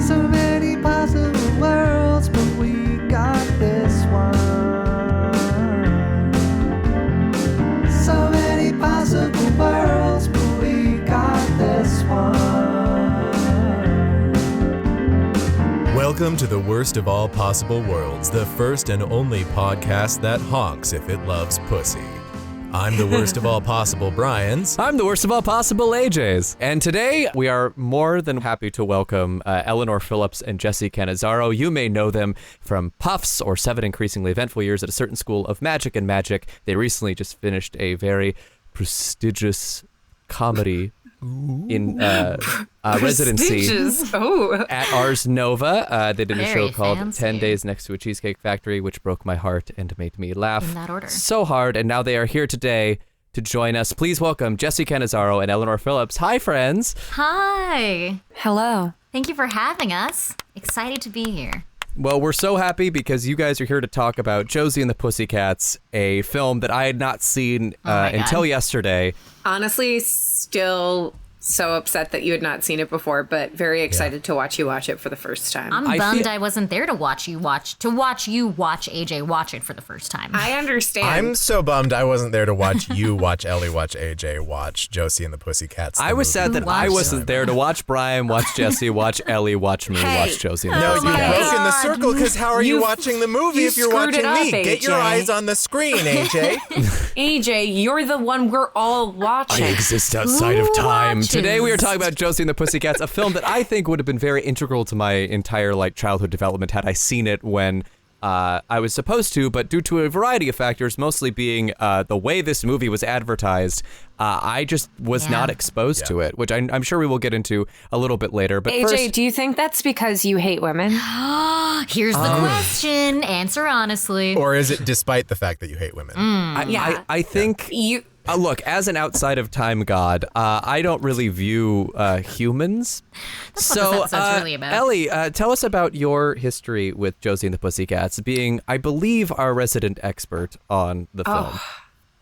So many possible worlds, but we got this one. So many possible worlds, but we got this one. Welcome to the worst of all possible worlds, the first and only podcast that honks if it loves pussy. I'm the worst of all possible Brians. I'm the worst of all possible AJs. And today we are more than happy to welcome Eleanor Philips and Jessie Cannizzaro. You may know them from Puffs or 7 Increasingly Eventful Years at a Certain School of Magic and Magic. They recently just finished a very prestigious comedy in residency at Ars Nova. They did a show called fancy. 10 Days Next to a Cheesecake Factory, which broke my heart and made me laugh In that order. so hard. And now they are here today to join us. Please welcome Jessie Cannizzaro and Eleanor Philips. Hi, friends. Hi. Hello. Thank you for having us. Excited to be here. Well, we're so happy because you guys are here to talk about Josie and the Pussycats, a film that I had not seen until yesterday. Honestly, still so upset that you had not seen it before, but very excited to watch you watch it for the first time. I'm bummed I wasn't there to watch you watch AJ watch it for the first time. I understand. I'm so bummed I wasn't there to watch you watch Ellie watch AJ watch Josie and the Pussycats. I was sad that I wasn't there to watch Brian, watch Jessie, watch Ellie, watch me, watch Josie and the No, you've Pussycats. broken the circle because how are you watching the movie if you're screwed it watching me? up, Get your AJ. eyes on the screen, AJ. AJ, you're the one we're all watching. I exist outside of time. watches? Today we are talking about Josie and the Pussycats, a film that I think would have been very integral to my entire childhood development had I seen it when I was supposed to, but due to a variety of factors, mostly being the way this movie was advertised, I just was not exposed to it, which I'm sure we will get into a little bit later. But AJ, first, do you think that's because you hate women? Here's the question. Answer honestly. Or is it despite the fact that you hate women? I think... You. Look, as an outside of time god, I don't really view humans. That's what this episode's really about. Ellie, tell us about your history with Josie and the Pussycats, being, I believe, our resident expert on the film.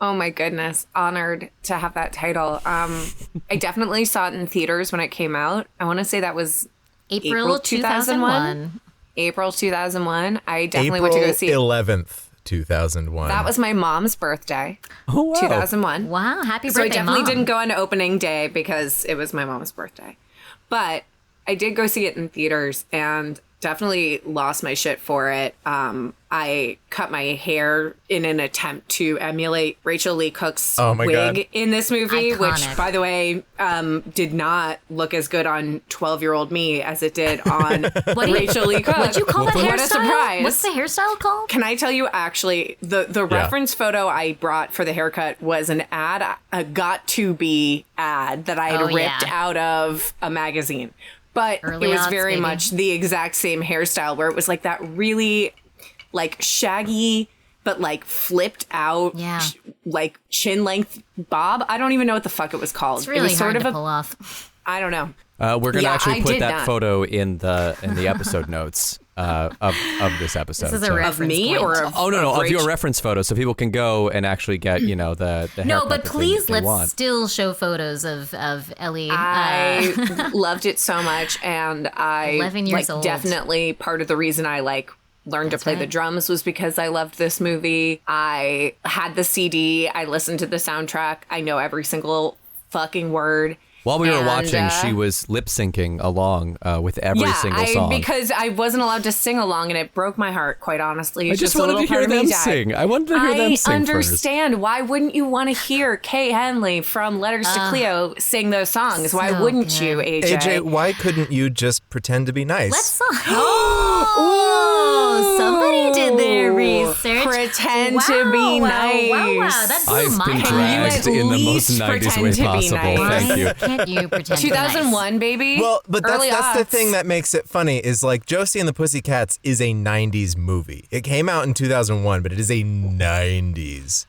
Oh my goodness. Honored to have that title. I definitely saw it in theaters when it came out. I want to say that was April 2001. April 2001. I definitely went to go see it. April 11th, 2001. That was my mom's birthday. Oh, wow. 2001. Wow, happy So I birthday, definitely Mom. didn't go on opening day because it was my mom's birthday. But I did go see it in theaters and definitely lost my shit for it. I cut my hair in an attempt to emulate Rachel Lee Cook's wig God. in this movie, Iconic. which, by the way, did not look as good on 12-year-old me as it did on Rachel Lee Cook. What'd you call that hairstyle? What a surprise. What's the hairstyle called? Can I tell you, actually, the reference photo I brought for the haircut was an ad, a got-to-be ad that I had ripped out of a magazine. But Early it was aughts, very baby. much the exact same hairstyle where it was like that really, shaggy, but, flipped out, chin-length bob. I don't even know what the fuck it was called. It's really it was sort hard of to pull off. I don't know. We're going to Yeah, actually I put did that not. photo in the episode notes of this episode. This is a so- reference Of me point. or of Oh, no, of your Rach- reference photo, so people can go and actually get, the haircut No, but that please they let's want. still show photos of Ellie. I loved it so much, and I 11 years old. definitely part of the reason I learned to play the drums was because I loved this movie. I had the CD, I listened to the soundtrack, I know every single fucking word. While we were And, watching, she was lip syncing along with every single song. because I wasn't allowed to sing along, and it broke my heart, quite honestly. I just a wanted little to hear part of me them died. sing. I wanted to hear them sing I understand. Why wouldn't you want to hear Kay Henley from Letters to Cleo sing those songs? Why so wouldn't good. you, AJ? AJ, why couldn't you just pretend to be nice? Let's Oh, somebody did their research. Pretend to be nice. Wow, that blew I've my been mind. dragged in the most least 90s pretend way to be possible. nice? Thank you. Why can't you pretend to be nice? 2001, baby. Well, but Early that's the aughts. thing that makes it funny is Josie and the Pussycats is a 90s movie. It came out in 2001, but it is a 90s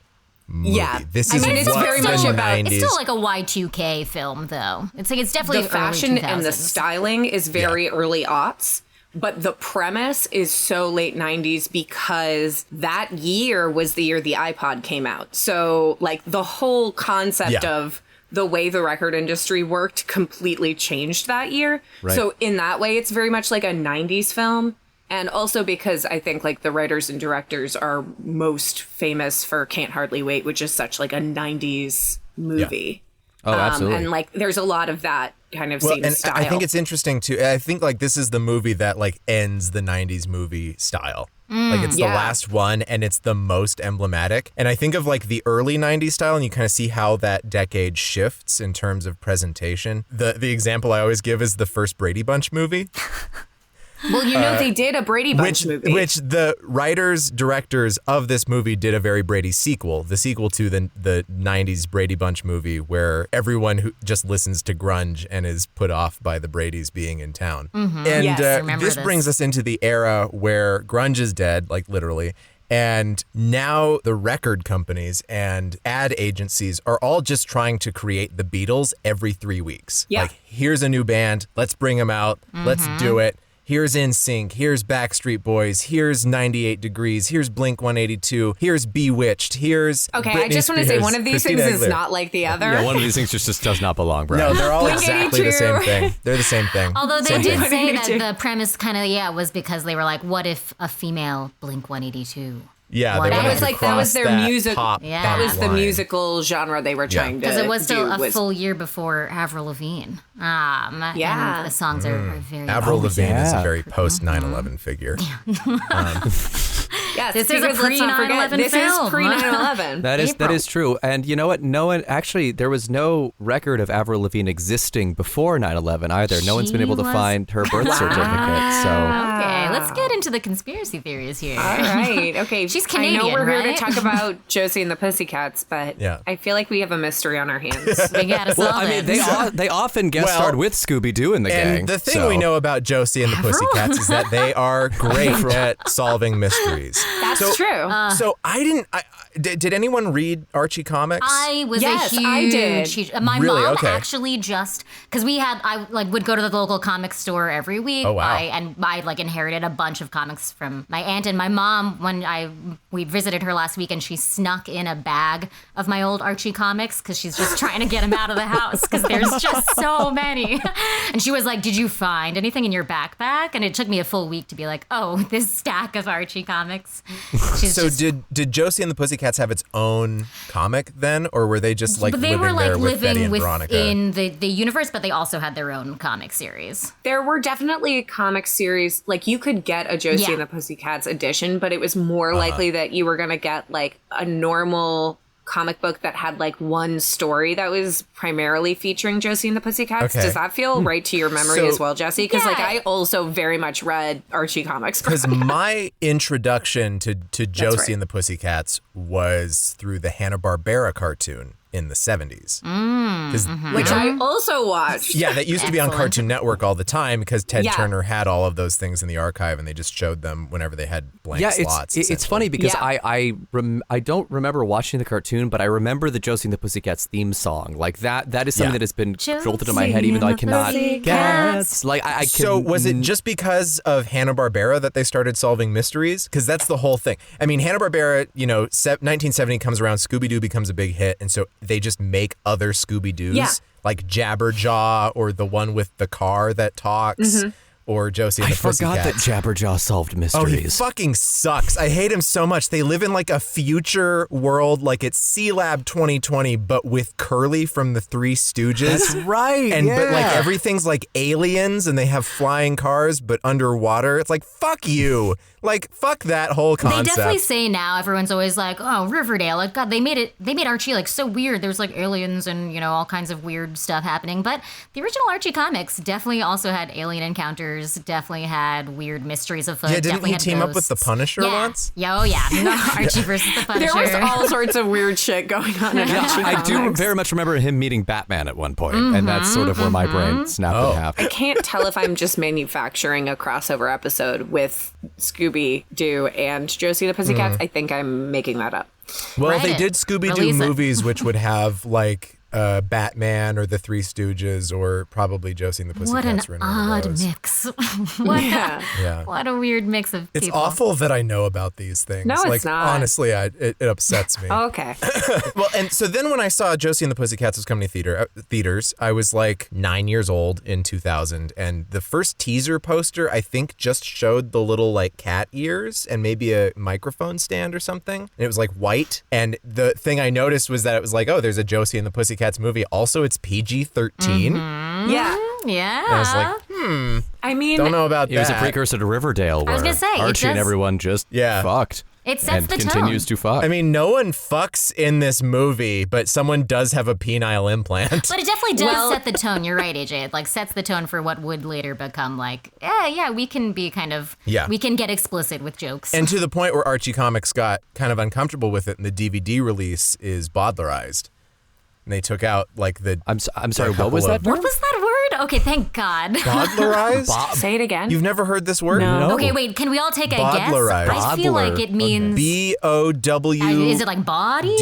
movie. Yeah. This I is mean, it's what very the much about- 90s. It's still like a Y2K film, though. It's definitely The fashion early 2000s. and the styling is very early aughts. But the premise is so late 90s because that year was the year the iPod came out. So, the whole concept of the way the record industry worked completely changed that year. Right. So in that way, it's very much like a 90s film. And also because I think like the writers and directors are most famous for Can't Hardly Wait, which is such like a 90s movie. Oh, absolutely. And like there's a lot of that kind of same and style. I think it's interesting too. I think like this is the movie that like ends the 90s movie style. Like it's the last one and it's the most emblematic. And I think of like the early 90s style and you kind of see how that decade shifts in terms of presentation. The example I always give is the first Brady Bunch movie. Well, they did a Brady Bunch movie. Which the writers, directors of this movie did a very Brady sequel, the sequel to the 90s Brady Bunch movie where everyone who just listens to grunge and is put off by the Bradys being in town. Mm-hmm. And Yes, I remember this this. brings us into the era where grunge is dead, like literally. And now the record companies and ad agencies are all just trying to create the Beatles every 3 weeks. Yeah. Like, here's a new band, let's bring them out, let's do it. Here's NSYNC, here's Backstreet Boys, here's 98 Degrees, here's Blink-182, here's Bewitched, here's Okay, Britney I just want to say Spears, one of these Christina things is Aguilera. not like the other. Yeah, one of these things just does not belong, Brian. No, they're all exactly the Blink-182. same thing. They're the same thing. Although they Same did thing. say that 182. the premise kind of, was because they were like, what if a female Blink-182? Yeah, What they if- wanted That was to like that was cross their that music. pop Yeah. That was the line. musical genre they were trying to. Because it was still do a full year before Avril Lavigne. Yeah. And the songs are very... Avril Lavigne is a yeah. very post 9/11 figure. Yes, This is a because let's not forget, pre-9/11 This film. is pre 9/11. That April. is true. And you know what? No one actually there was no record of Avril Lavigne existing before 9/11 either. No one's been She able to was- find her birth certificate. So Okay, let's get into the conspiracy theories here. All right. Okay. She's I know Canadian, we're here right? to talk about Josie and the Pussycats, but Yeah. I feel like we have a mystery on our hands. We gotta solve well, I mean, it. they often guest Well, starred with Scooby Doo in the gang. And the thing so. we know about Josie and the Avril? Pussycats is that they are great at solving mysteries. That's true. So did anyone read Archie comics? I was Yes, a huge, I did. huge my Really? mom Okay. actually just because I would go to the local comic store every week. Oh, wow. I inherited a bunch of comics from my aunt and my mom when we visited her last week and she snuck in a bag of my old Archie comics because she's just trying to get them out of the house because there's just so many. And she was like, "Did you find anything in your backpack?" And it took me a full week to be like, "Oh, this stack of Archie comics." She's So just did Josie and the Pussycats have its own comic then, or were they just like but they living were like there with Betty living and Veronica? within the universe, but they also had their own comic series. There were definitely comic series, like you could get a Josie Yeah. and the Pussycats edition, but it was more likely that you were going to get like a normal comic book that had like one story that was primarily featuring Josie and the Pussycats. Okay. Does that feel right to your memory So- as well, Jesse? Because like Yeah. I also very much read Archie comics. Because my introduction to Josie right. and the Pussycats was through the Hanna-Barbera cartoon in the 70s. Which I also watched. Yeah, that used to be on Excellent. Cartoon Network all the time because Ted Yeah. Turner had all of those things in the archive and they just showed them whenever they had blank Yeah, slots. it's funny because Yeah. I don't remember watching the cartoon, but I remember the Josie and the Pussycats theme song. Like that is something Yeah. that has been Josie jolted in my head, even though I and the cannot Pussycats. guess. Like I can. So was it just because of Hanna-Barbera that they started solving mysteries? Because that's the whole thing. I mean, Hanna-Barbera, 1970 comes around, Scooby-Doo becomes a big hit, and so they just make other Scooby-Doos, Yeah. like Jabberjaw or the one with the car that talks, or Josie and I the forgot that Pussycats. Jabberjaw solved Oh, he mysteries. fucking sucks. I hate him so much. They live in like a future world, like it's C-Lab 2020, but with Curly from the Three Stooges. That's right. And but like yeah. everything's like aliens and they have flying cars but underwater. It's like fuck you. Like fuck that whole concept. They definitely say now everyone's always like, "Oh, Riverdale, like God, they made Archie like so weird. There's like aliens and all kinds of weird stuff happening." But the original Archie comics definitely also had alien encounters. Definitely had weird mysteries afoot. Yeah, didn't definitely he had team up with the ghosts. Punisher Yeah. once? Yeah, oh yeah, Archie versus the Punisher. There was all sorts of weird shit going on in Archie I do comics. very much remember him meeting Batman at one point, and that's sort of where my brain snapped in half. I can't tell if I'm just manufacturing a crossover episode with Scooby-Doo and Josie and the Pussycats. I think I'm making that up. Well, Write they it. did Scooby-Doo Release it. movies which would have like Batman or the Three Stooges or probably Josie and the What an Pussycats were in one of odd those. mix. Yeah. What a weird mix of It's people. awful that I know about these things. No, it's like, not. Honestly, it upsets me. Okay. Well, and so then when I saw Josie and the Pussycats was coming to theaters, I was like 9 years old in 2000, and the first teaser poster I think just showed the little like cat ears and maybe a microphone stand or something, and it was like white. And the thing I noticed was that it was like, oh, there's a Josie and the Pussycats movie. Also, it's PG-13. Yeah. Yeah. And I was like, I mean, don't know about It that. was a precursor to Riverdale, where was gonna say, it Archie and does- everyone just Yeah. fucked. It sets and the continues tone. to fuck. I mean, no one fucks in this movie, but someone does have a penile implant. But it definitely does set the tone. You're right, AJ. It like sets the tone for what would later become like, yeah, we can be kind of, we can get explicit with jokes. And to the point where Archie Comics got kind of uncomfortable with it, and the DVD release is Bodlerized. And they took out like the. I'm sorry, what was that? What was that word? Okay, thank God. Bodlerized? say it again. You've never heard this word? No. Okay, wait, can we all take a guess? Bodlerized. I feel like it means, BOW. is it like body?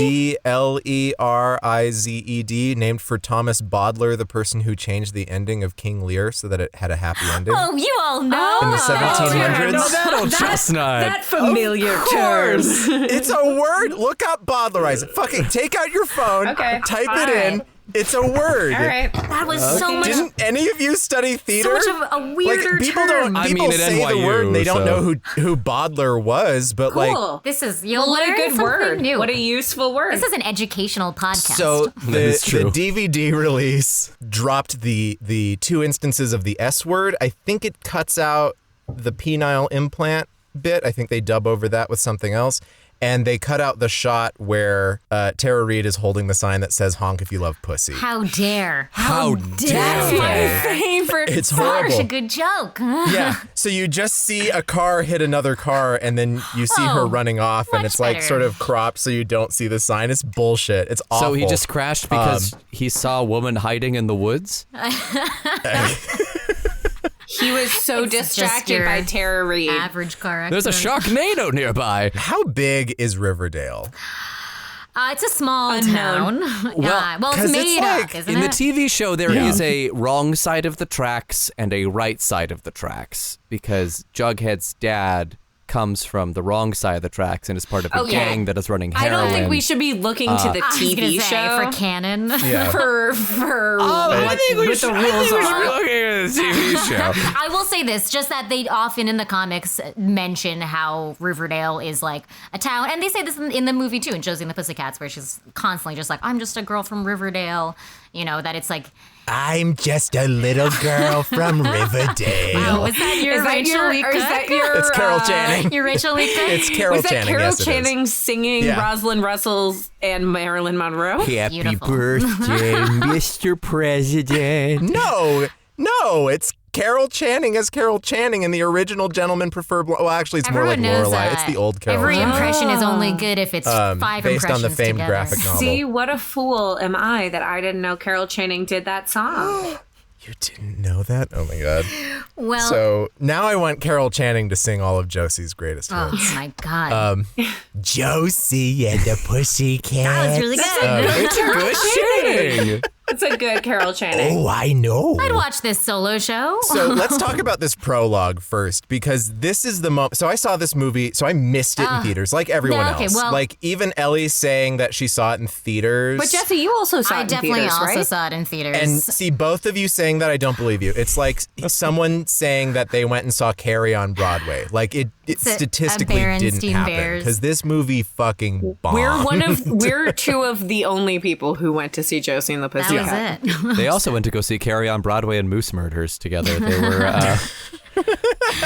DLERIZED, named for Thomas Bodler, the person who changed the ending of King Lear so that it had a happy ending. Oh, you all know. In the 1700s? No, that old chestnut. That familiar term. It's a word. Look up Bodlerize. Fucking take out your phone. Okay. Type All it in. right. It's a word. All right. That was so much. Didn't any of you study theater? So much of a weirder like, people term. Don't, I people mean, at say the NYU, word and they don't so- know who Bodler was, but like. Cool. This is, you'll What learn a good something word. new. What a useful word. This is an educational podcast. So is true. the DVD release dropped the two instances of the S word. I think it cuts out the penile implant bit. I think they dub over that with something else. And they cut out the shot where Tara Reid is holding the sign that says "Honk if you love pussy." How dare? How dare dare? they? favorite. It's Such horrible. a good joke. Yeah. So you just see a car hit another car, and then you see her Oh, running off, and much it's like better. sort of cropped so you don't see the sign. It's bullshit. It's awful. So he just crashed because he saw a woman hiding in the woods? He was so It's just distracted your by Tara Reid. Average car accident. There's a Sharknado nearby. How big is Riverdale? It's a small Unknown. town. Well, well, 'cause it's it's made like- up, isn't In the it? TV show, there is a wrong side of the tracks and a right side of the tracks because Jughead's dad comes from the wrong side of the tracks and is part of a Okay. gang that is running I heroin. don't think we should be looking to the I was gonna TV say, show for canon. Yeah. for what the rules are. looking at the TV show. I will say this, just that they often in the comics mention how Riverdale is like a town, and they say this in the movie too, in Josie and the Pussycats, where she's constantly just like, I'm just a girl from Riverdale, you know, that it's like, I'm just a little girl from Riverdale. oh, is that your Is that Rachel your, Lee or is Cook? that your, It's Carol Channing. Your Rachel Lee Cook? It's Carol was that Channing. Carol Yes, it is. Channing singing Yeah. Rosalind Russell's and Marilyn Monroe? Happy Beautiful. birthday, Mr. President. No, it's Carol Channing as Carol Channing in the original Gentlemen Prefer Blonde. Well, actually, it's more like Everyone knows Lorelai. that. It's the old Carol Every Channing. impression is only good if it's five based impressions on the famed together. graphic novel. See, what a fool am I that I didn't know Carol Channing did that song. You didn't know that? Oh my god. Well, So now I want Carol Channing to sing all of Josie's greatest oh hits. my God. Josie and the Pussycats. That was really good. It's a good shooting. It's a good Carol Channing. Oh, I know. I'd watch this solo show. So let's talk about this prologue first, because this is the moment. So I saw this movie, so I missed it in theaters, like everyone no, okay, else. well- Like even Ellie saying that she saw it in theaters. But Jesse, you also saw I it in definitely theaters, also right? saw it in theaters. And see, both of you saying that, I don't believe you. It's like someone saying that they went and saw Carrie on Broadway. Like it a statistically didn't Berenstein happen, Bears. because this movie fucking bombed. We're two of the only people who went to see Josie and the that Pussycats. was it. They also went to go see Carrie on Broadway and Moose Murders together. They were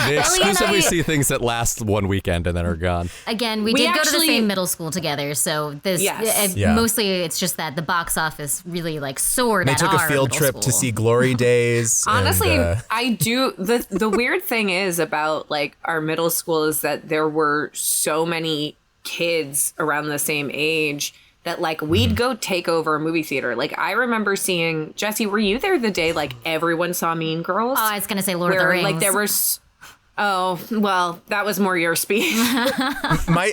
they exclusively see things that last one weekend and then are gone. Again, we We did go to the actually- same middle school together, so this Yes. Yeah. mostly it's just that the box office really like soared. They at took a our field middle trip to school. see Glory Days. Honestly, and, I do. The weird thing is about like our middle school is that there were so many kids around the same age that like we'd go take over a movie theater. Like I remember seeing Jesse. Were you there the day like everyone saw Mean Girls? Oh, I was gonna say Lord of the where Rings. like there was. Oh well, that was more your speed.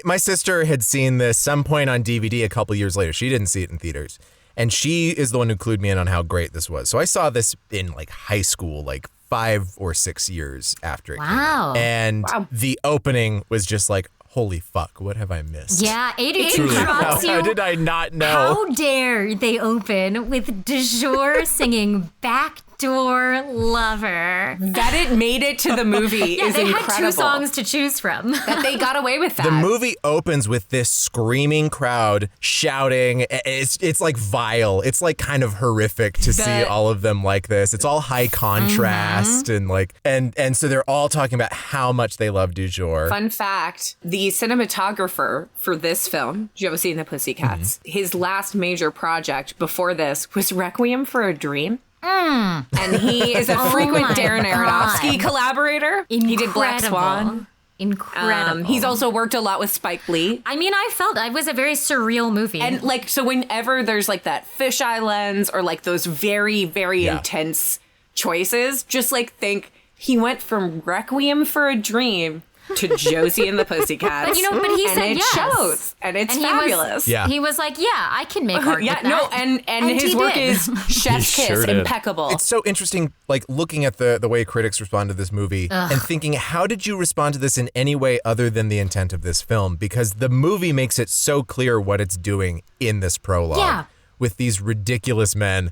my sister had seen this some point on DVD a couple years later. She didn't see it in theaters. And she is the one who clued me in on how great this was. So I saw this in like high school, like 5 or 6 years after it came out. And the opening was just like, holy fuck, what have I missed? Yeah, 88 props you. How did I not know? How dare they open with Du Jour singing Backdoor Lover? That it made it to the movie is they incredible. had 2 songs to choose from. That they got away with that. The movie opens with this screaming crowd shouting. It's like vile. It's like kind of horrific to see all of them like this. It's all high contrast and like and so they're all talking about how much they love Du Jour. Fun fact, the cinematographer for this film, Josie and the Pussycats, his last major project before this was Requiem for a Dream. And he is a frequent Darren Aronofsky collaborator. He did Black Swan. Incredible. He's also worked a lot with Spike Lee. I mean, I felt it was a very surreal movie. And like, so whenever there's like that fisheye lens or like those very, very intense choices, just like think he went from Requiem for a Dream to Josie and the Pussycats. But he said and it yes. shows. And it's fabulous. He was like, yeah, I can make art with that. And his work did. is chef's kiss, sure did. impeccable. It's so interesting, like looking at the way critics respond to this movie and thinking, how did you respond to this in any way other than the intent of this film? Because the movie makes it so clear what it's doing in this prologue with these ridiculous men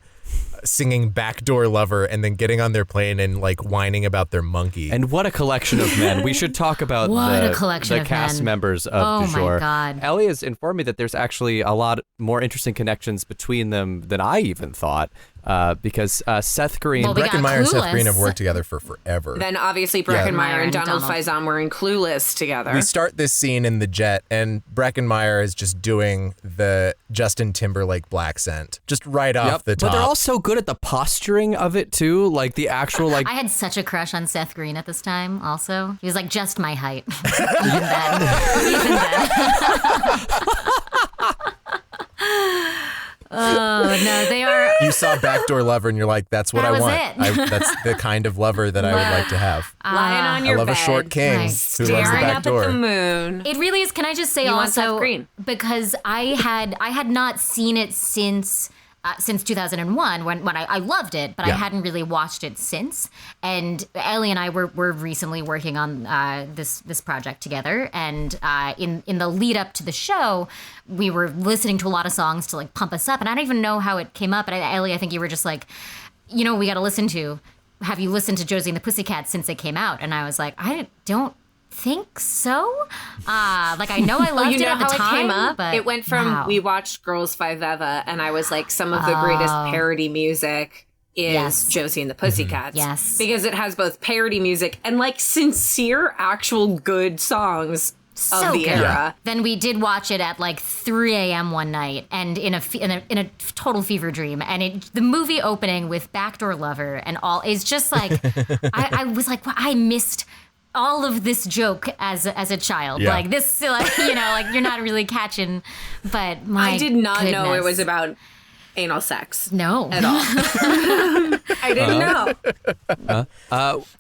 singing Backdoor Lover and then getting on their plane and like whining about their monkey. And what a collection of men. We should talk about the cast members of Du Jour. Oh my God. Ellie has informed me that there's actually a lot more interesting connections between them than I even thought. Because Seth Green... Well, Breckenmeyer and Seth Clueless. Green have worked together for forever. Then obviously Breckenmeyer and Donald Faison were in Clueless together. We start this scene in the jet, and Breckenmeyer is just doing the Justin Timberlake black scent, just right off the top. But they're all so good at the posturing of it, too. Like the actual, like... I had such a crush on Seth Green at this time, also. He was like just my height. Even then. Oh, no, they are... You saw Backdoor Lover and you're like, that's what That I was want. it. That's the kind of lover that I would like to have. Lying on your I love bed, a short king who loves the staring back up door. at the moon. It really is. Can I just say You want Seth also, Green. because I had not seen it since 2001 when I loved it, but I hadn't really watched it since. And Ellie and I were recently working on this project together, and in the lead up to the show, we were listening to a lot of songs to like pump us up. And I don't even know how it came up. But Ellie, I think you were just like, we got to listen to. Have you listened to Josie and the Pussycats since it came out? And I was like, I don't think so. Like I know I loved it at the time. It came up? But it went from we watched Girls Five Eva, and I was like, some of the greatest parody music is Josie and the Pussycats. Yes, because it has both parody music and like sincere, actual good songs of the era. Then we did watch it at like 3 a.m. one night, and in a total fever dream. And the movie opening with Backdoor Lover and all is just like I was like, well, I missed all of this joke as a child. Like this, like like you're not really catching. But I did not know it was about anal sex. No, at all. I didn't know.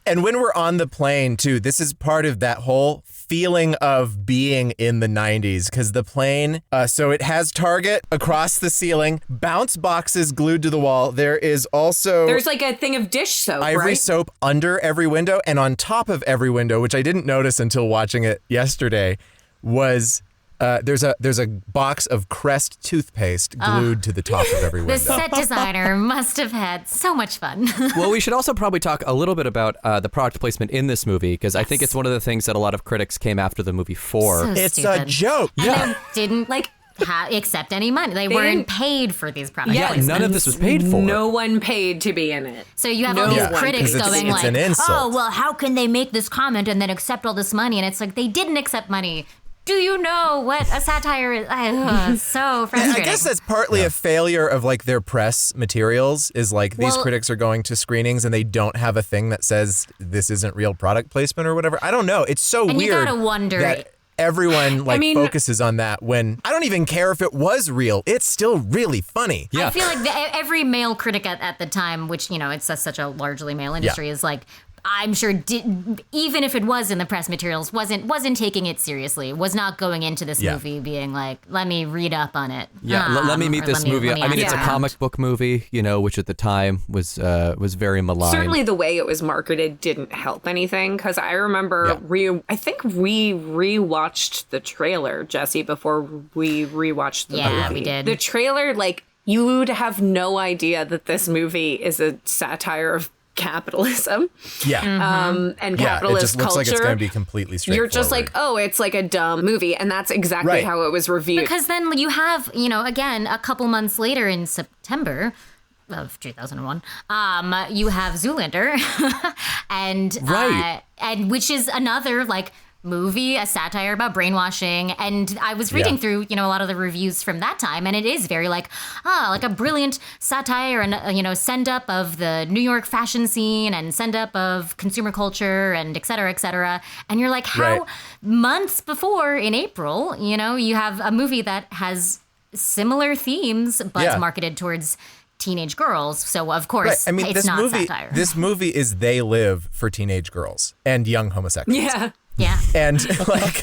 And when we're on the plane too, this is part of that whole feeling of being in the 90s, because the plane, so it has Target across the ceiling, bounce boxes glued to the wall. There's like a thing of dish soap, ivory right? soap under every window, and on top of every window, which I didn't notice until watching it yesterday, was there's a box of Crest toothpaste glued to the top of every window. The set designer must have had so much fun. Well, we should also probably talk a little bit about the product placement in this movie, because I think it's one of the things that a lot of critics came after the movie for. So It's stupid. a joke. And they didn't accept any money. They weren't paid for these products. Yeah, none of this was paid for. No one paid to be in it. So you have all these critics 'cause going it's like, an insult. oh, well, how can they make this comment and then accept all this money? And it's like, they didn't accept money. Do you know what a satire is? It's so frustrating. I guess that's partly a failure of like their press materials, is like these critics are going to screenings and they don't have a thing that says this isn't real product placement or whatever. I don't know. It's so and weird you gotta wonder that everyone focuses on that when I don't even care if it was real. It's still really funny. I feel like every male critic at the time, which, it's such a largely male industry, is like I'm sure even if it was in the press materials, wasn't taking it seriously, was not going into this movie being like, let me read up on it. Let me meet this movie. I mean, it's a comic book movie, which at the time was very maligned. Certainly the way it was marketed didn't help anything, because I remember I think we rewatched the trailer, Jessie, before we rewatched the movie. Yeah, we did. The trailer, like, you would have no idea that this movie is a satire of capitalism. Yeah. And capitalist it just looks culture. like it's going to be completely straightforward. You're just like, oh, it's like a dumb movie. And that's exactly how it was reviewed. Because then you have, again, a couple months later in September of 2001, you have Zoolander, and which is another like movie, a satire about brainwashing. And I was reading through, a lot of the reviews from that time, and it is very like a brilliant satire and, send up of the New York fashion scene and send up of consumer culture and et cetera, et cetera. And you're like, how months before in April, you have a movie that has similar themes, but marketed towards teenage girls. So of course, I mean, it's this not movie, satire. This movie is They Live for teenage girls and young homosexuals. Yeah. Yeah. And like,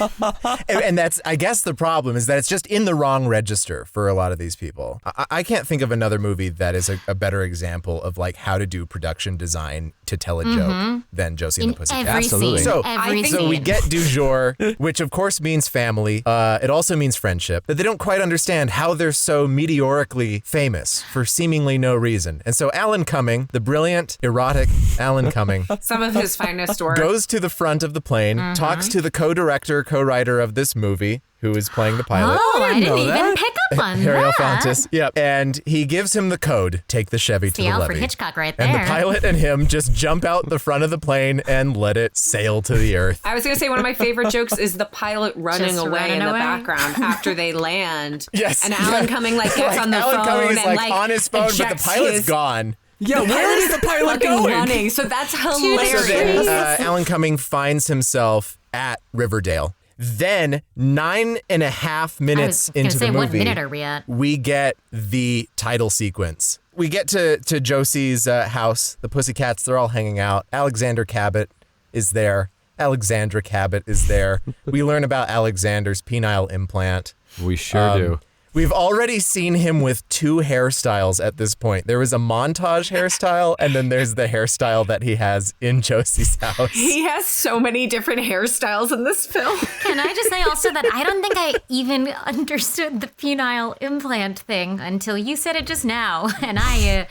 and that's, I guess the problem is that it's just in the wrong register for a lot of these people. I can't think of another movie that is a better example of like how to do production design to tell a joke than Josie and the Pussycats. Absolutely. So, So we get du jour, which of course means family. It also means friendship, but they don't quite understand how they're so meteorically famous for seemingly no reason. And so Alan Cumming, the brilliant, erotic Alan Cumming, Some of his finest work. goes to the front of the plane, talks to the co-director, co-writer of this movie, who is playing the pilot. Oh, I didn't even pick up on Ariel that. Fontes. Yep. And he gives him the code, take the Chevy to the Alfred levee. Hitchcock right there. And the pilot and him just jump out the front of the plane and let it sail to the earth. I was going to say one of my favorite jokes is the pilot running Just away running in the away. background after they land. Yes. And Alan Cumming like gets on the Alan phone Cumming is and like on his phone, but the ejects pilot's his- gone. Yeah, where is the pilot fucking going? running. So that's So hilarious. then Alan Cumming finds himself at Riverdale. Then 9.5 minutes into the movie, what minute are we at? we get the title sequence. We get to Josie's house. The Pussycats, they're all hanging out. Alexander Cabot is there. Alexandra Cabot is there. We learn about Alexander's penile implant. We sure do. We've already seen him with 2 hairstyles at this point. There was a montage hairstyle, and then there's the hairstyle that he has in Josie's house. He has so many different hairstyles in this film. Can I just say also that I don't think I even understood the penile implant thing until you said it just now. And I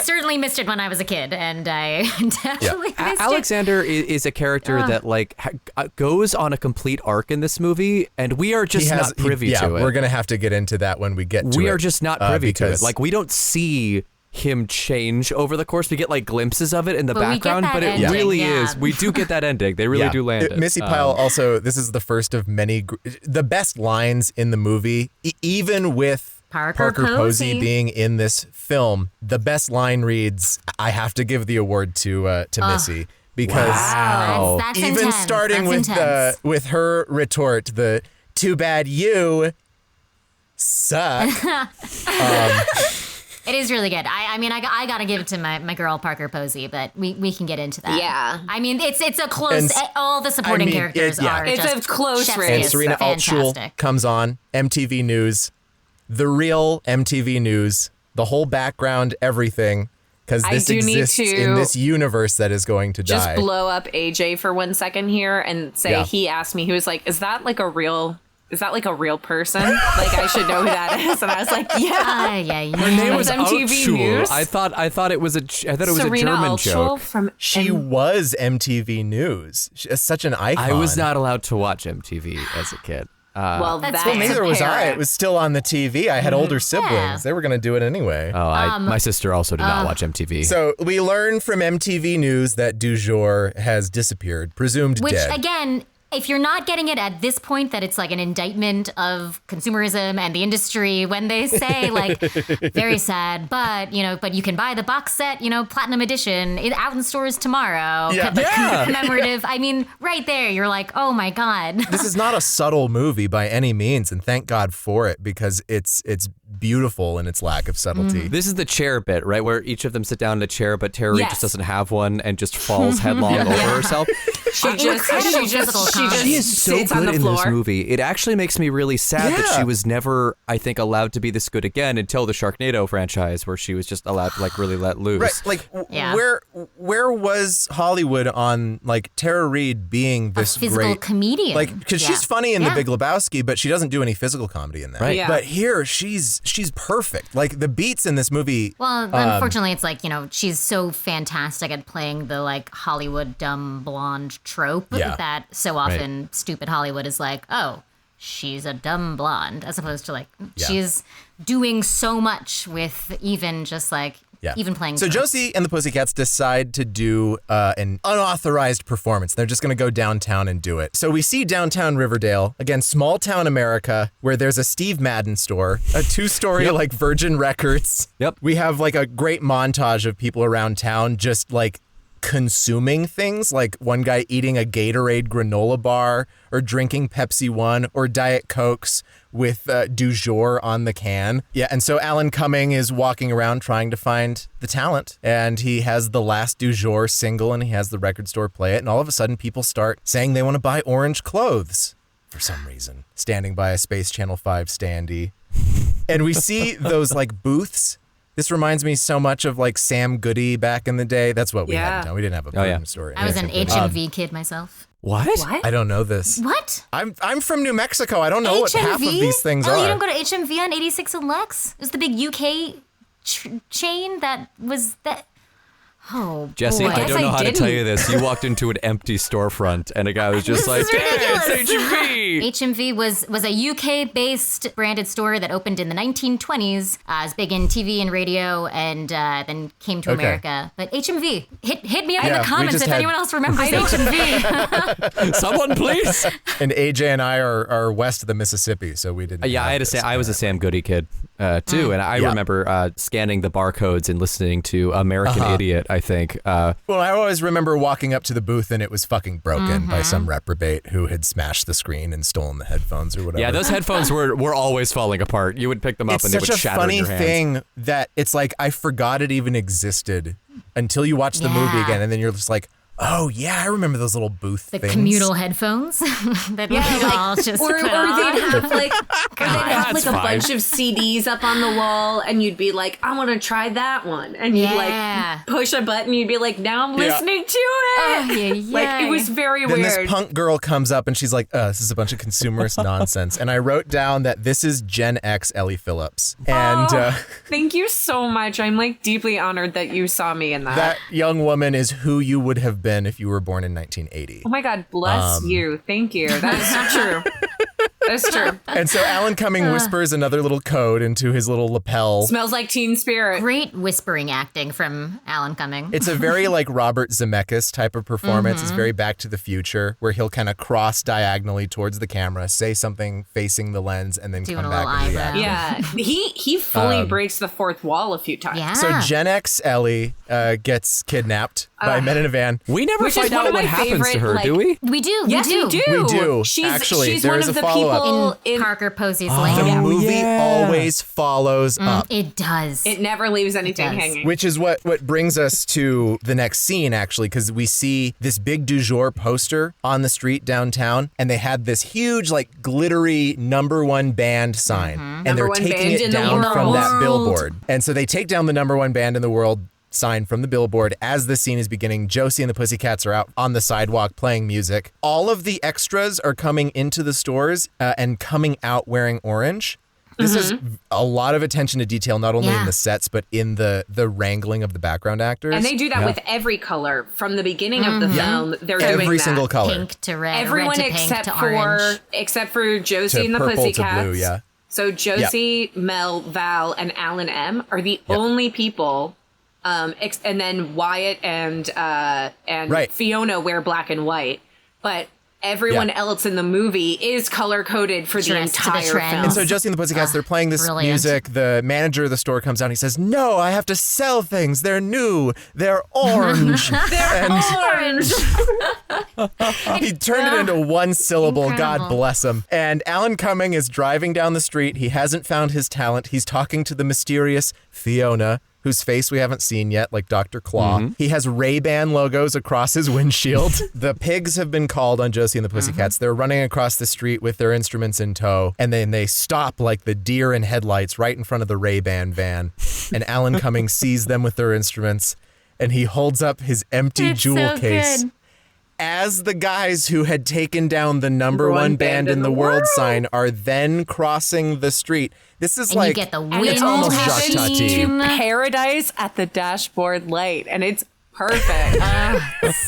certainly missed it when I was a kid, and I definitely missed it. Alexander is a character that like goes on a complete arc in this movie, and we are just not privy to it. We're gonna have to get into that when we get to it. We are just not privy to it. because- Like, we don't see him change over the course. We get like glimpses of it in the But we get background, that but it ending, really yeah. is. We do get that ending. They really do land it. Missy Pyle also, this is the first of many, the best lines in the movie, even with Parker Posey Posey being in this film, the best line reads, I have to give the award to Missy. Because Wow. That's even intense. starting That's with intense. with her retort, the too bad you suck. It is really good. I mean, I gotta give it to my girl Parker Posey, but we can get into that. Yeah. I mean, it's a close. And all the supporting characters are It's just a close chef's race. And kiss. Serena Altschul Fantastic. comes on, MTV News, the real MTV News, the whole background, everything, because I this do need exists to in this universe that is going to Just die. blow up AJ for 1 second here and say he asked me, he was like, is that like a real person? Like, I should know who that is. And I was like, yeah. Her name was MTV Altschul. News. I thought it was a Serena German Altschul joke. from She was MTV News. She's such an icon. I was not allowed to watch MTV as a kid. well, That's that's fair. Neither was I. apparent. It was still on the TV. I had older siblings. They were going to do it anyway. My sister also did not watch MTV. So we learn from MTV News that Du jour has disappeared, presumed Which, dead. again, if you're not getting it at this point, that it's like an indictment of consumerism and the industry, when they say like, very sad, but you can buy the box set, platinum edition, out in stores tomorrow. Yeah. Commemorative. I mean, right there, you're like, oh my God. This is not a subtle movie by any means, and thank God for it, because it's beautiful in its lack of subtlety. This is the chair bit, right? Where each of them sit down in a chair, but Tara Reid Yes. just doesn't have one and just falls headlong over herself. She is So sits on good the in floor. this movie. It actually makes me really sad that she was never, I think, allowed to be this good again until the Sharknado franchise, where she was just allowed to like really let loose. Right, like Yeah. where was Hollywood on like Tara Reid being this physical great comedian. Like, because Yeah. she's funny in Yeah. The Big Lebowski, but she doesn't do any physical comedy in that. Right. Yeah. But here, she's perfect. Like the beats in this movie. Well, unfortunately, it's like, she's so fantastic at playing the like Hollywood dumb blonde trope Yeah. that so often stupid Hollywood is like, oh, she's a dumb blonde, as opposed to like, she's doing so much with even just like, even playing. So tropes. Josie and the Pussycats decide to do an unauthorized performance. They're just going to go downtown and do it. So we see downtown Riverdale, again, small town America, where there's a Steve Madden store, a 2-story like Virgin Records. Yep. We have like a great montage of people around town just like consuming things, like one guy eating a Gatorade granola bar or drinking Pepsi One or Diet Cokes with du jour on the can. Yeah, and so Alan Cumming is walking around trying to find the talent, and he has the last du jour single, and he has the record store play it, and all of a sudden people start saying they want to buy orange clothes for some reason, standing by a Space Channel 5 standee. And we see those like booths. This reminds me so much of like Sam Goody back in the day. That's what we had in town. We didn't have a Purim store. I was an HMV kid myself. What? I don't know this. What? I'm from New Mexico. I don't know what half of these things Oh, are. you don't go to HMV on 86 and Lex? It was the big UK chain that was that. Oh, Jesse, boy. I don't know how to didn't. tell you this. You walked into an empty storefront, and a guy was just like, is "Yeah, ridiculous." it's HMV." HMV was a UK-based branded store that opened in the 1920s. It was big in TV and radio, and then came to America. But HMV, hit me up in Yeah, the we comments just if had- anyone else remembers HMV. Someone, please. And AJ and I are west of the Mississippi, so we didn't. Yeah, have I had to this. say I was a Sam Goody kid too, and I remember scanning the barcodes and listening to American Idiot. I think. Well, I always remember walking up to the booth and it was fucking broken by some reprobate who had smashed the screen and stolen the headphones or whatever. Yeah, those headphones were always falling apart. You would pick them up It's and they such would a shatter funny in your hands. thing that it's like I forgot it even existed until you watch the movie Yeah. again, and then you're just like, oh yeah, I remember those little booth The things. communal headphones that we all just or put they'd on. have like, that's a fine. bunch of CDs up on the wall, and you'd be like, I want to try that one, and you'd Yeah. like push a button, you'd be like, now I'm listening to it. Oh, yeah, Like it was very Then weird. this punk girl comes up and she's like, this is a bunch of consumerist nonsense. And I wrote down that this is Gen X Ellie Phillips. And Thank you so much. I'm like deeply honored that you saw me in that. that young woman is who you would have been if you were born in 1980. Oh my God, bless you. Thank you. That is so true. That's true. And so Alan Cumming whispers another little code into his little lapel. Smells like Teen Spirit. Great whispering acting from Alan Cumming. It's a very like Robert Zemeckis type of performance. It's very Back to the Future, where he'll kind of cross diagonally towards the camera, say something facing the lens, and then Doing come a little back and react. eyebrow. Yeah. He fully breaks the fourth wall a few times. Yeah. So Gen X Ellie gets kidnapped by men in a van. We never Which is find one out of what my happens to her, favorite, do we? we do. Yes, we do. We do. She's, Actually, she's there one is of a the follow-up. people in. Parker Posey's The laying. movie always follows up. It does. It never leaves anything does. hanging. Which is what brings us to the next scene, actually, because we see this big du jour poster on the street downtown, and they had this huge, like, glittery #1 band sign, and Number they're one taking band it in the down from world. that billboard. And so they take down the #1 band in the world sign from the billboard. As the scene is beginning, Josie and the Pussycats are out on the sidewalk playing music. All of the extras are coming into the stores and coming out wearing orange. This is a lot of attention to detail, not only in Yeah. the sets, but in the wrangling of the background actors. And they do that with every color from the beginning of the film. They're doing every that. single color. Pink to red, Everyone red to pink except to for orange. Josie To and the purple to Pussycats. blue, yeah. So Josie, Mel, Val, and Alan M are the only people. And then Wyatt and Right. Fiona wear black and white, but everyone else in the movie is color coded for the Dressed to the entire trend. film. And so Josie and the Pussycats, they're playing this brilliant. music. The manager of the store comes out and he says, "No, I have to sell things. They're new. They're orange." They're orange. He turned it into one syllable. Incredible. God bless him. And Alan Cumming is driving down the street. He hasn't found his talent. He's talking to the mysterious Fiona, whose face we haven't seen yet, like Dr. Claw. He has Ray-Ban logos across his windshield. The pigs have been called on Josie and the Pussycats. They're running across the street with their instruments in tow, and then they stop like the deer in headlights right in front of the Ray-Ban van. And Alan Cumming sees them with their instruments, and he holds up his empty It's jewel so case. good. As the guys who had taken down the number one band in the world sign are then crossing the street. This is And like you get the And wind it's almost Jacques happens Tati. to paradise at the dashboard light, and it's perfect.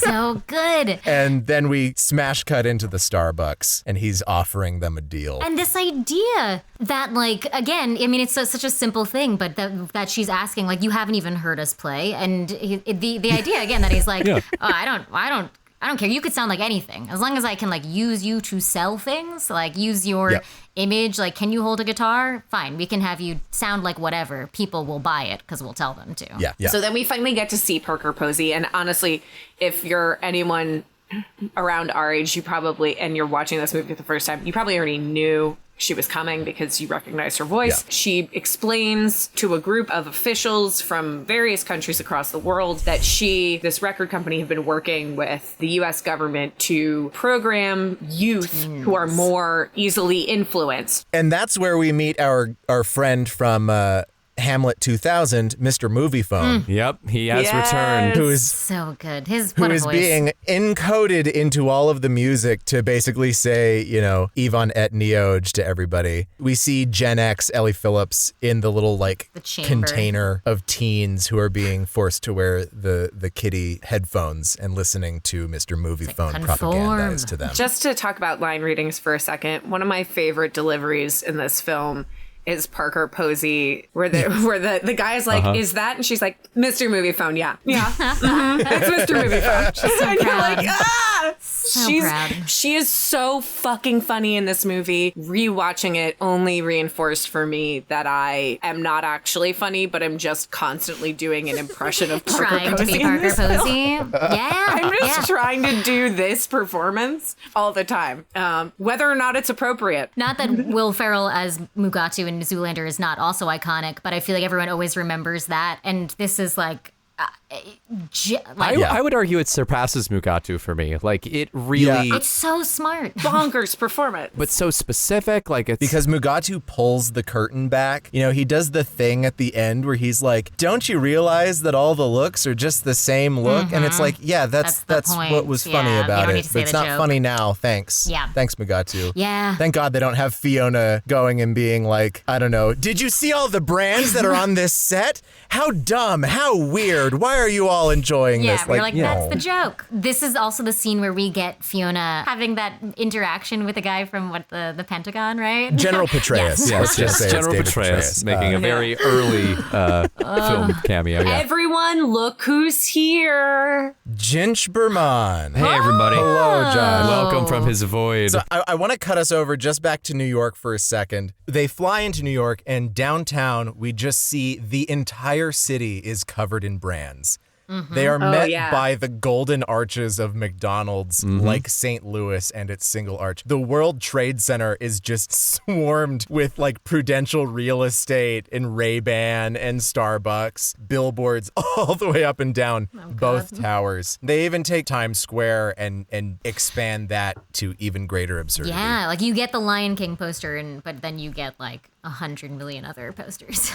So good. And then we smash cut into the Starbucks, and he's offering them a deal. And this idea that, like, again, I mean, it's such a simple thing, but that she's asking, like, you haven't even heard us play, and the idea again that he's like, oh, I don't care. You could sound like anything as long as I can like use you to sell things, like use your image. Like, can you hold a guitar? Fine, we can have you sound like whatever. People will buy it because we'll tell them to. Yeah. So then we finally get to see Parker Posey. And honestly, if you're anyone around our age, you probably, and you're watching this movie for the first time, you probably already knew she was coming because you recognized her voice. Yeah. She explains to a group of officials from various countries across the world that this record company, have been working with the US government to program youth who are more easily influenced. And that's where we meet our friend from Hamlet 2000, Mr. Movie Phone, Yep, he has Yes. returned. who is So good. Who who is being encoded into all of the music to basically say, you know, Yvonne et Neoge to everybody. We see Gen X, Ellie Phillips, in the little like The chamber. container of teens who are being forced to wear the kitty headphones and listening to Mr. Movie Phone conform. propagandize to them. Just to talk about line readings for a second, one of my favorite deliveries in this film is Parker Posey, where the guy is like, is that? And she's like, Mr. Movie Phone, yeah. It's Mr. Movie Phone. And you're like, proud. She is so fucking funny in this movie. Rewatching it only reinforced for me that I am not actually funny, but I'm just constantly doing an impression of Parker trying to Posey be in Parker this film. Posey. Yeah. I'm just trying to do this performance all the time, whether or not it's appropriate. Not that Will Ferrell as Mugatu in Zoolander is not also iconic, but I feel like everyone always remembers that. And this is like, I would argue it surpasses Mugatu for me. Like, it really, it's so smart. Bonkers performance. but so specific. Like, it's Because Mugatu pulls the curtain back. You know, he does the thing at the end where he's like, don't you realize that all the looks are just the same look? And it's like, yeah, that's That's the point. what was funny Yeah, you about don't need it. to But say it's the not joke. funny now. Thanks. Yeah. Thanks, Mugatu. Yeah. Thank God they don't have Fiona going and being like, I don't know, did you see all the brands that are on this set? How dumb, how weird. Why are you all enjoying Yeah, this? we're like, that's no. the joke. This is also the scene where we get Fiona having that interaction with the guy from the Pentagon, right? General Petraeus. Yes. Let's just say it's General David Petraeus making a very early film cameo. Yeah. Everyone, look who's here. Jinch Berman. Hey, everybody. Hello, Josh. Welcome from his void. So I want to cut us over just back to New York for a second. They fly into New York, and downtown, we just see the entire city is covered in brands. They are met yeah. by the golden arches of McDonald's, like St. Louis and its single arch. The World Trade Center is just swarmed with like Prudential Real Estate and Ray-Ban and Starbucks, billboards all the way up and down both towers. They even take Times Square and expand that to even greater absurdity. Yeah, like you get the Lion King poster, but then you get like 100 million other posters.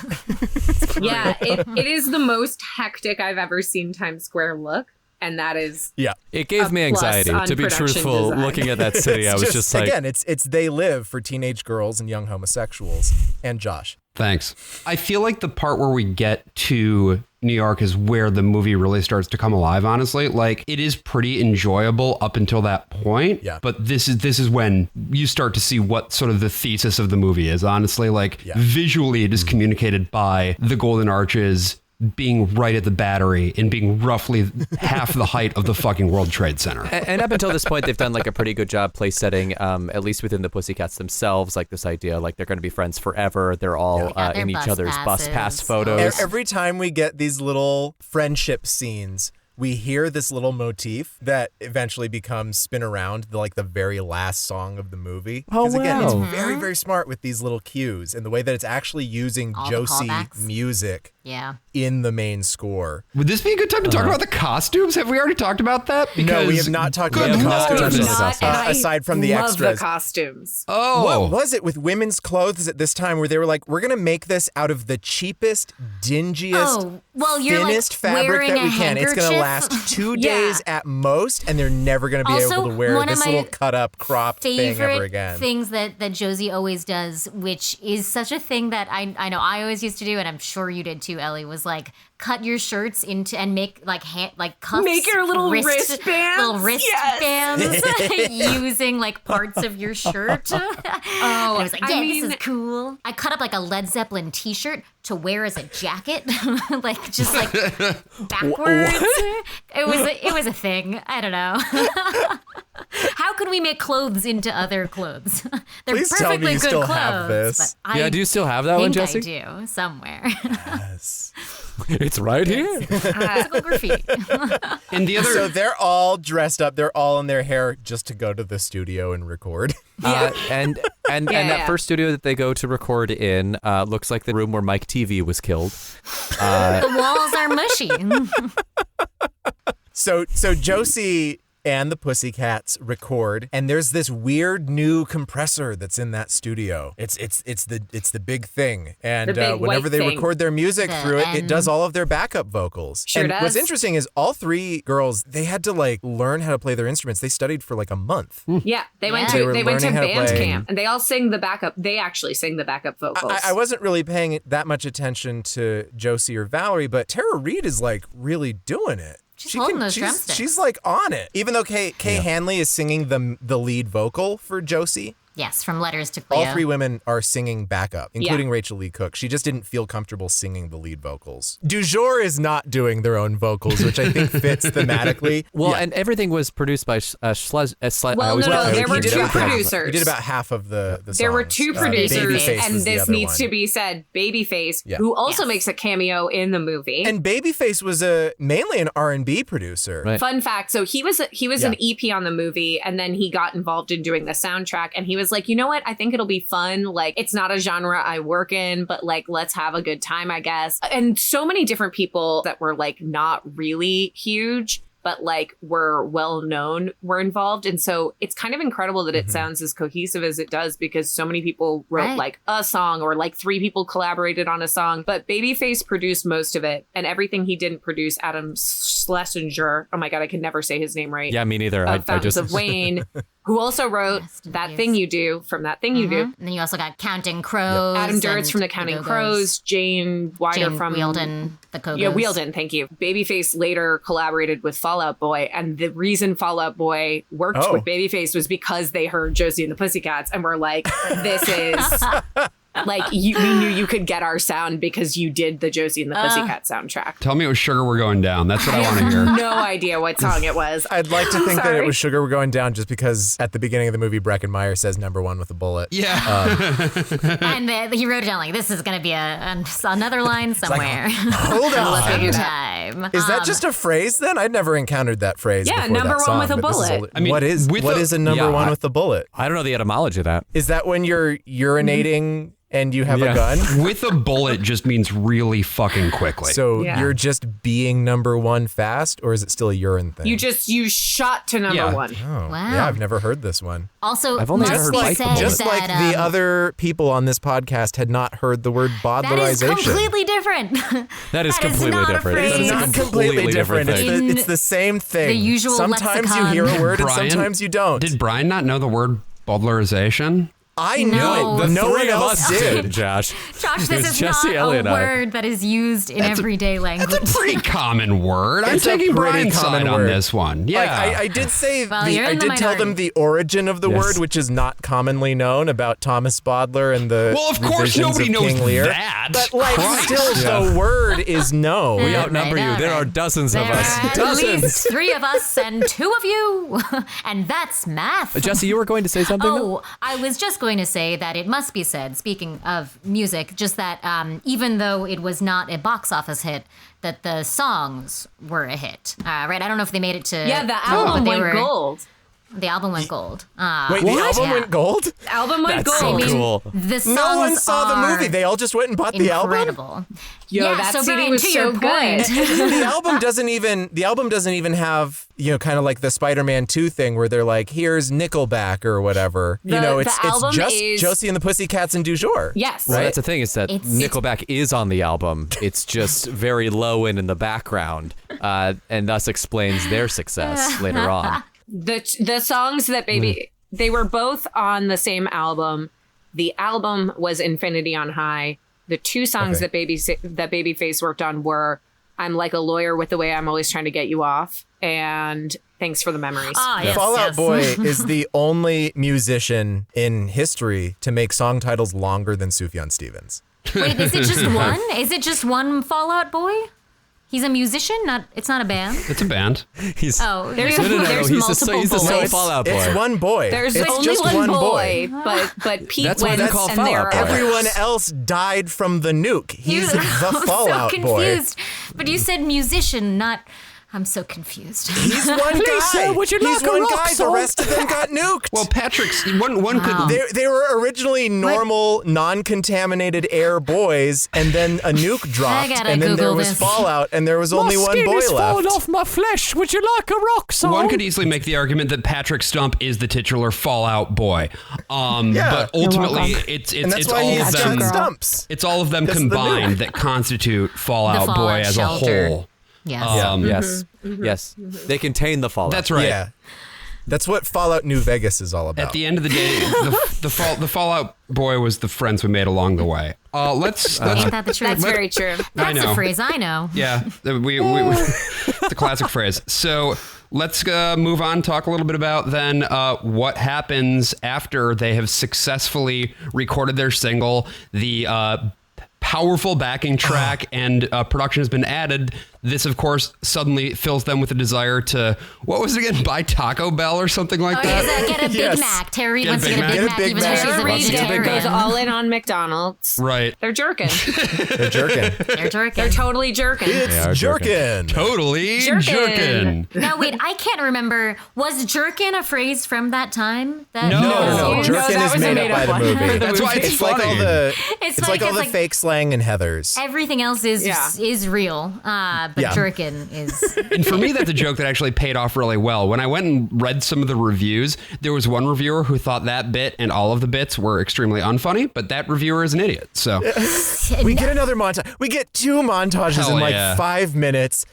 Yeah, it is the most hectic I've ever seen Times Square look, and that is Yeah. It gave me plus anxiety, on to be production truthful. design. Looking at that city, I was just like, again, it's They Live for teenage girls and young homosexuals. And Josh. Thanks. I feel like the part where we get to New York is where the movie really starts to come alive, honestly. Like, it is pretty enjoyable up until that point. Yeah. But this is when you start to see what sort of the thesis of the movie is, honestly. Like, visually, it is communicated by the Golden Arches being right at the Battery and being roughly half the height of the fucking World Trade Center. and up until this point, they've done like a pretty good job place setting, at least within the Pussycats themselves, like this idea, like they're going to be friends forever. They're all Yeah, they're in each bus other's bus passes. pass photos. Every time we get these little friendship scenes we hear this little motif that eventually becomes Spin Around, the very last song of the movie. Oh, Because again, it's wow. very, very smart with these little cues and the way that it's actually using All the Josie callbacks. music Yeah. in the main score. Would this be a good time to talk about the costumes? Have we already talked about that? No, we have not talked about Good the Lord. costumes. Not, and I aside from the love extras. the costumes. Oh. What was it with women's clothes at this time where they were like, we're going to make this out of the cheapest, dingiest, Oh, well, you're like thinnest fabric wearing that we a can. It's going to handkerchief. last 2 Yeah. days at most, and they're never going to be Also, able to wear one of this my little cut-up, cropped thing ever Favorite again. things that Josie always does, which is such a thing that I know I always used to do, and I'm sure you did too, Ellie, was like cut your shirts into and make like cuffs, Make your little wristbands. little wristbands Yes. using like parts of your shirt. Oh, I was like, yeah, this is cool. I cut up like a Led Zeppelin T-shirt to wear as a jacket, like just like backwards. It was a thing. I don't know. How could we make clothes into other clothes? They're Please tell me perfectly you good still clothes. have this. But Yeah, do you still have that one, think Jessie? I do somewhere. Yes. It's right here. Physical graffiti. And the other So they're all dressed up. They're all in their hair just to go to the studio and record. And that yeah. first studio that they go to record in looks like the room where Mike TV was killed. The walls are mushy. So Josie and the Pussycats record, and there's this weird new compressor that's in that studio. It's the big thing, and The big whenever white they thing. record their music The through it, it N. does all of their backup vocals. Sure and does. what's interesting is all three girls, they had to like learn how to play their instruments. They studied for like a month. Yeah, they went Yeah. to They they were went to learning how to band play. camp, and they all sing the backup. They actually sing the backup vocals. I wasn't really paying that much attention to Josie or Valerie, but Tara Reid is like really doing it. She's holding those drumsticks. She's like on it. Even though Kay Hanley is singing the lead vocal for Josie, Yes, from Letters to Cleo. all three women are singing backup, including Rachel Lee Cook. She just didn't feel comfortable singing the lead vocals. Du jour is not doing their own vocals, which I think fits thematically. Well, and everything was produced by Well, I always no, forget there who were did two it. producers. He did about half of the songs. There were two producers, Babyface and was the this other needs one. to be said. Babyface, Yeah. who also Yes. makes a cameo in the movie. And Babyface was mainly an R&B producer. Right. Fun fact: so he was an EP on the movie, and then he got involved in doing the soundtrack. And he was like, you know what? I think it'll be fun. Like, it's not a genre I work in, but like, let's have a good time, I guess. And so many different people that were like not really huge, but like were well known, were involved. And so it's kind of incredible that it sounds as cohesive as it does, because so many people wrote Right. like a song, or like three people collaborated on a song. But Babyface produced most of it, and everything he didn't produce, Adam Schlesinger, oh my God, I can never say his name right. Yeah, me neither. I Fountains just of Wayne, who also wrote Rest in That peace. Thing You Do from That Thing You Do. And then you also got Counting Crows. Adam Duritz and from The Counting Go-Go's. Crows, Jane Wider Jane from Wielden, the Go-Go's. Yeah, Wielden, thank you. Babyface later collaborated with Fall Out Boy, and the reason Fall Out Boy worked Oh. with Babyface was because they heard Josie and the Pussycats and were like, this is like, we knew you could get our sound because you did the Josie and the Pussycat soundtrack. Tell me it was Sugar We're Going Down. That's what I want to hear. No idea what song it was. I'd like to think that it Sorry. was Sugar We're Going Down just because at the beginning of the movie, Breckenmeyer says #1 with a bullet. Yeah. And he wrote it down like, this is going to be another line somewhere. Hold on. In time. Is that just a phrase then? I'd never encountered that phrase. Yeah, before that #1 song, with a but this is bullet. I mean, what is with a number Yeah, one I- with a bullet? I don't know the etymology of that. Is that when you're urinating and you have Yeah. a gun? With a bullet just means really fucking quickly. So Yeah. you're just being #1 fast, or is it still a urine thing? You shot to number Yeah. one. Oh, Wow. yeah, I've never heard this one. Also, I've only must ever heard be Mike said the Just bullet. like that, the other people on this podcast had not heard the word that is bodlerization. completely different. That is That is completely not a different. phrase. That is It's a not completely different. thing. It's the same thing. The usual sometimes lexicon. you hear a word and Brian, sometimes you don't. Did Brian not know the word bodlerization? I knew No. it. The No one Three of else us did. Josh. Josh, It this was is Jessie, not Ellie, a and I. word that is used in everyday language. That's a pretty common word. I'm It's a taking pretty Brian's common side on word. this one. Yeah. Like, I did say, Well, you're I in the did tell them minority. the origin of the Yes. word, which is not commonly known, about Thomas Bodler and the Well, of course revisions nobody of knows King Lear. that. But like, Christ. still, the word is known. We Yeah. outnumber you. Right, There right. are dozens There of are us. at Dozens. least 3 of us and 2 of you. And that's math. Jesse, you were going to say something? Oh, I was just going going to say that it must be said, speaking of music, just that even though it was not a box office hit, that the songs were a hit. Right? I don't know if they made it to... Yeah, the album went gold. The album went gold. Wait, the album went gold? The album went That's gold. so cool. The songs No one saw the movie. They all just went and bought the album? incredible. Yo, yeah, that so CD Brian, was to so your point, The album doesn't even have, kind of like the Spider-Man 2 thing where they're like, here's Nickelback or whatever. The It's album just is- Josie and the Pussycats and Du Jour. Yes. Well, Right? that's the thing is that Nickelback is on the album. It's just very low in the background, and thus explains their success later on. The songs that they were both on the same album. The album was Infinity on High. The two songs that Babyface worked on were I'm Like a Lawyer with the Way I'm Always Trying to Get You Off and Thanks for the Memories. yes, Fallout yes. Boy is the only musician in history to make song titles longer than Sufjan Stevens. Wait, is it just one? Is it just one Fallout Boy? He's a musician? It's not a band? It's a band. He's Oh, There's there's he's multiple the sole boys. Fallout Boy. It's one boy. There's it's only just one boy. but Pete That's why wins they're called and there Fallout are Boy. Everyone else died from the nuke. He's the I'm Fallout so Boy. confused. But you said musician, not... I'm so confused. He's one guy. sir, would you He's like a one rock guy. The salt? rest of them got nuked. Well, Patrick's one could. They were originally normal, non-contaminated air boys, and then a nuke dropped, gotta and then there Google was this. fallout, and there was only one boy left. off my flesh. Would you like a rock salt? One could easily make the argument that Patrick Stump is the titular Fallout Boy, but ultimately it's And that's it's why all he's of them. got stumps. It's all of them Because of the combined nuke. that constitute Fallout The Boy Fallout as shelter. a whole. Yes. Yes. They contain the Fallout. That's right. Yeah. That's what Fallout New Vegas is all about. At the end of the day, the Fallout Boy was the friends we made along the way. Let's Ain't that the truth? That's very true. That's know. a phrase I know. yeah, we it's a classic phrase. So let's move on. Talk a little bit about then what happens after they have successfully recorded their single. The powerful backing track and production has been added. This, of course, suddenly fills them with a desire to, what was it again, buy Taco Bell or something like Oh, that? yeah, get a Big Yes. Mac. Terry Reid Get a wants to Big get a Mac. Big Get a Mac, Big even though Mac. she's a Tara Reid vegetarian. goes all in on McDonald's. Right. They're jerking. They're jerking. They're jerking. They're totally jerking. It's jerking. Totally Jerkin'. jerkin'. Now, wait, I can't remember. Was jerkin a phrase from that time? That No. No. No, Jerkin that is was a made up made-up by the one. movie. That's why it's like funny. all the It's it's funny like all 'cause, the like, fake slang and Heathers. everything else is real, but Yeah. jerkin is. And for me, that's a joke that actually paid off really well. When I went and read some of the reviews, there was one reviewer who thought that bit and all of the bits were extremely unfunny, but that reviewer is an idiot. So We get another montage. We get two montages Hell in like yeah. 5 minutes.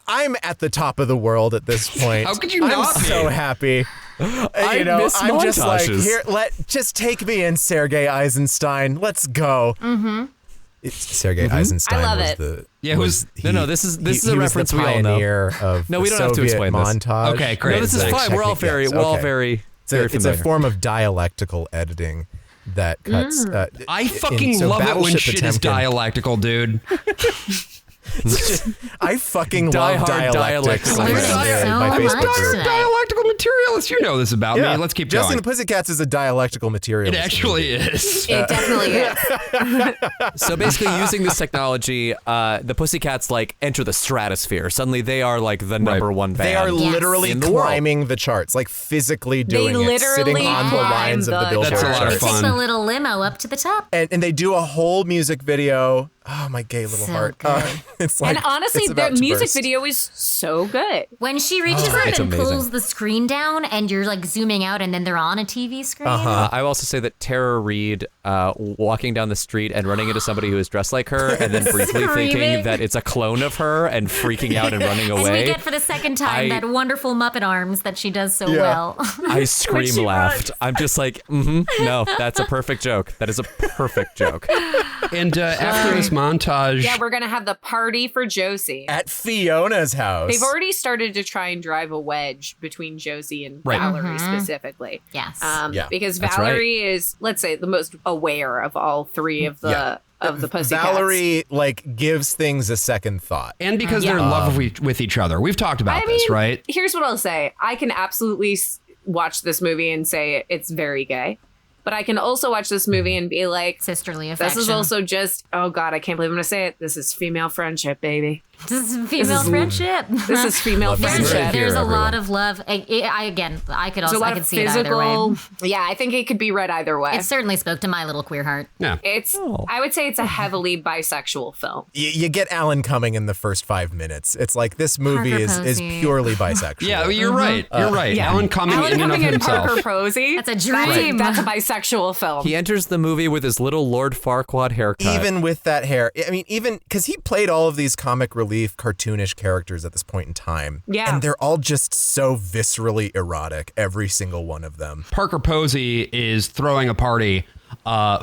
I'm at the top of the world at this point. How could you I'm not be? so happy. I miss I'm just like, montages. here, just take me in, Sergei Eisenstein. Let's go. Mm-hmm. Sergei Eisenstein I love was it. the Yeah, was, no, this is he a was reference the we all know. pioneer of No, we the don't have to Soviet explain this. montage. Okay, great. No, this is Thanks. fine. We're all Technique, very, yes, we're all okay. very, very It's a familiar. form of dialectical editing that cuts. I fucking love it when shit is dialectical, dude. I fucking Die love hard dialectics. dialectical. on Learning my so Facebook much group. today. Dialectical materialist. You know this about me. Let's keep Josie going. and the Pussycats is a dialectical material. It actually is. It definitely is. So basically, using this technology, the Pussycats like enter the stratosphere. Suddenly, they are like the number one band. They are Yes. literally In the world. climbing the charts, like physically doing it, sitting literally on the climb lines of the the Billboard That's a lot charts. of They take fun. the little limo up to the top. And they do a whole music video. Oh, my gay little So heart. good. It's like, And honestly, it's the about to music burst. video is so good. When she reaches up It's and amazing. pulls the screen down, and you're like zooming out, and then they're on a TV screen. I will also say that Tara Reid walking down the street and running into somebody who is dressed like her, and then briefly thinking Screaming. that it's a clone of her and freaking out and running And we away. get for the second time I- that wonderful Muppet arms that she does so Yeah. well. I scream laughed. I'm just like, no, that's a perfect joke. That is a perfect joke. And after this montage, Yeah, we're going to have the party for Josie. At Fiona's house. They've already started to try and drive a wedge between Josie and Right. Valerie specifically. Yes. Yeah, Because that's Valerie is, let's say, the most aware of all three of the Pussycats. Valerie like gives things a second thought. and because they're in love with each other. We've talked about this, right? Here's what I'll say. I can absolutely watch this movie and say it's very gay. But I can also watch this movie and be like, Sisterly affection. this is also just, oh God, I can't believe I'm going to say it. This is female friendship, baby. This is female friendship. This is female Love to see friendship. it. There's a everyone. lot of love. I could There's a also lot I could of see it either way. Yeah, I think it could be read either way. It certainly spoke to my little queer heart. Yeah. I would say it's a heavily bisexual film. You get Alan coming in the first 5 minutes. It's like this movie Parker is Posey. purely bisexual. Yeah, you're right. You're right. Yeah. Alan Cumming in and of Cumming and himself. Parker Posey. That's a dream. That's a bisexual film. He enters the movie with his little Lord Farquaad haircut. Even with that hair. I mean, even because he played all of these comic relief, cartoonish characters at this point in time. Yeah. And they're all just so viscerally erotic, every single one of them. Parker Posey is throwing a party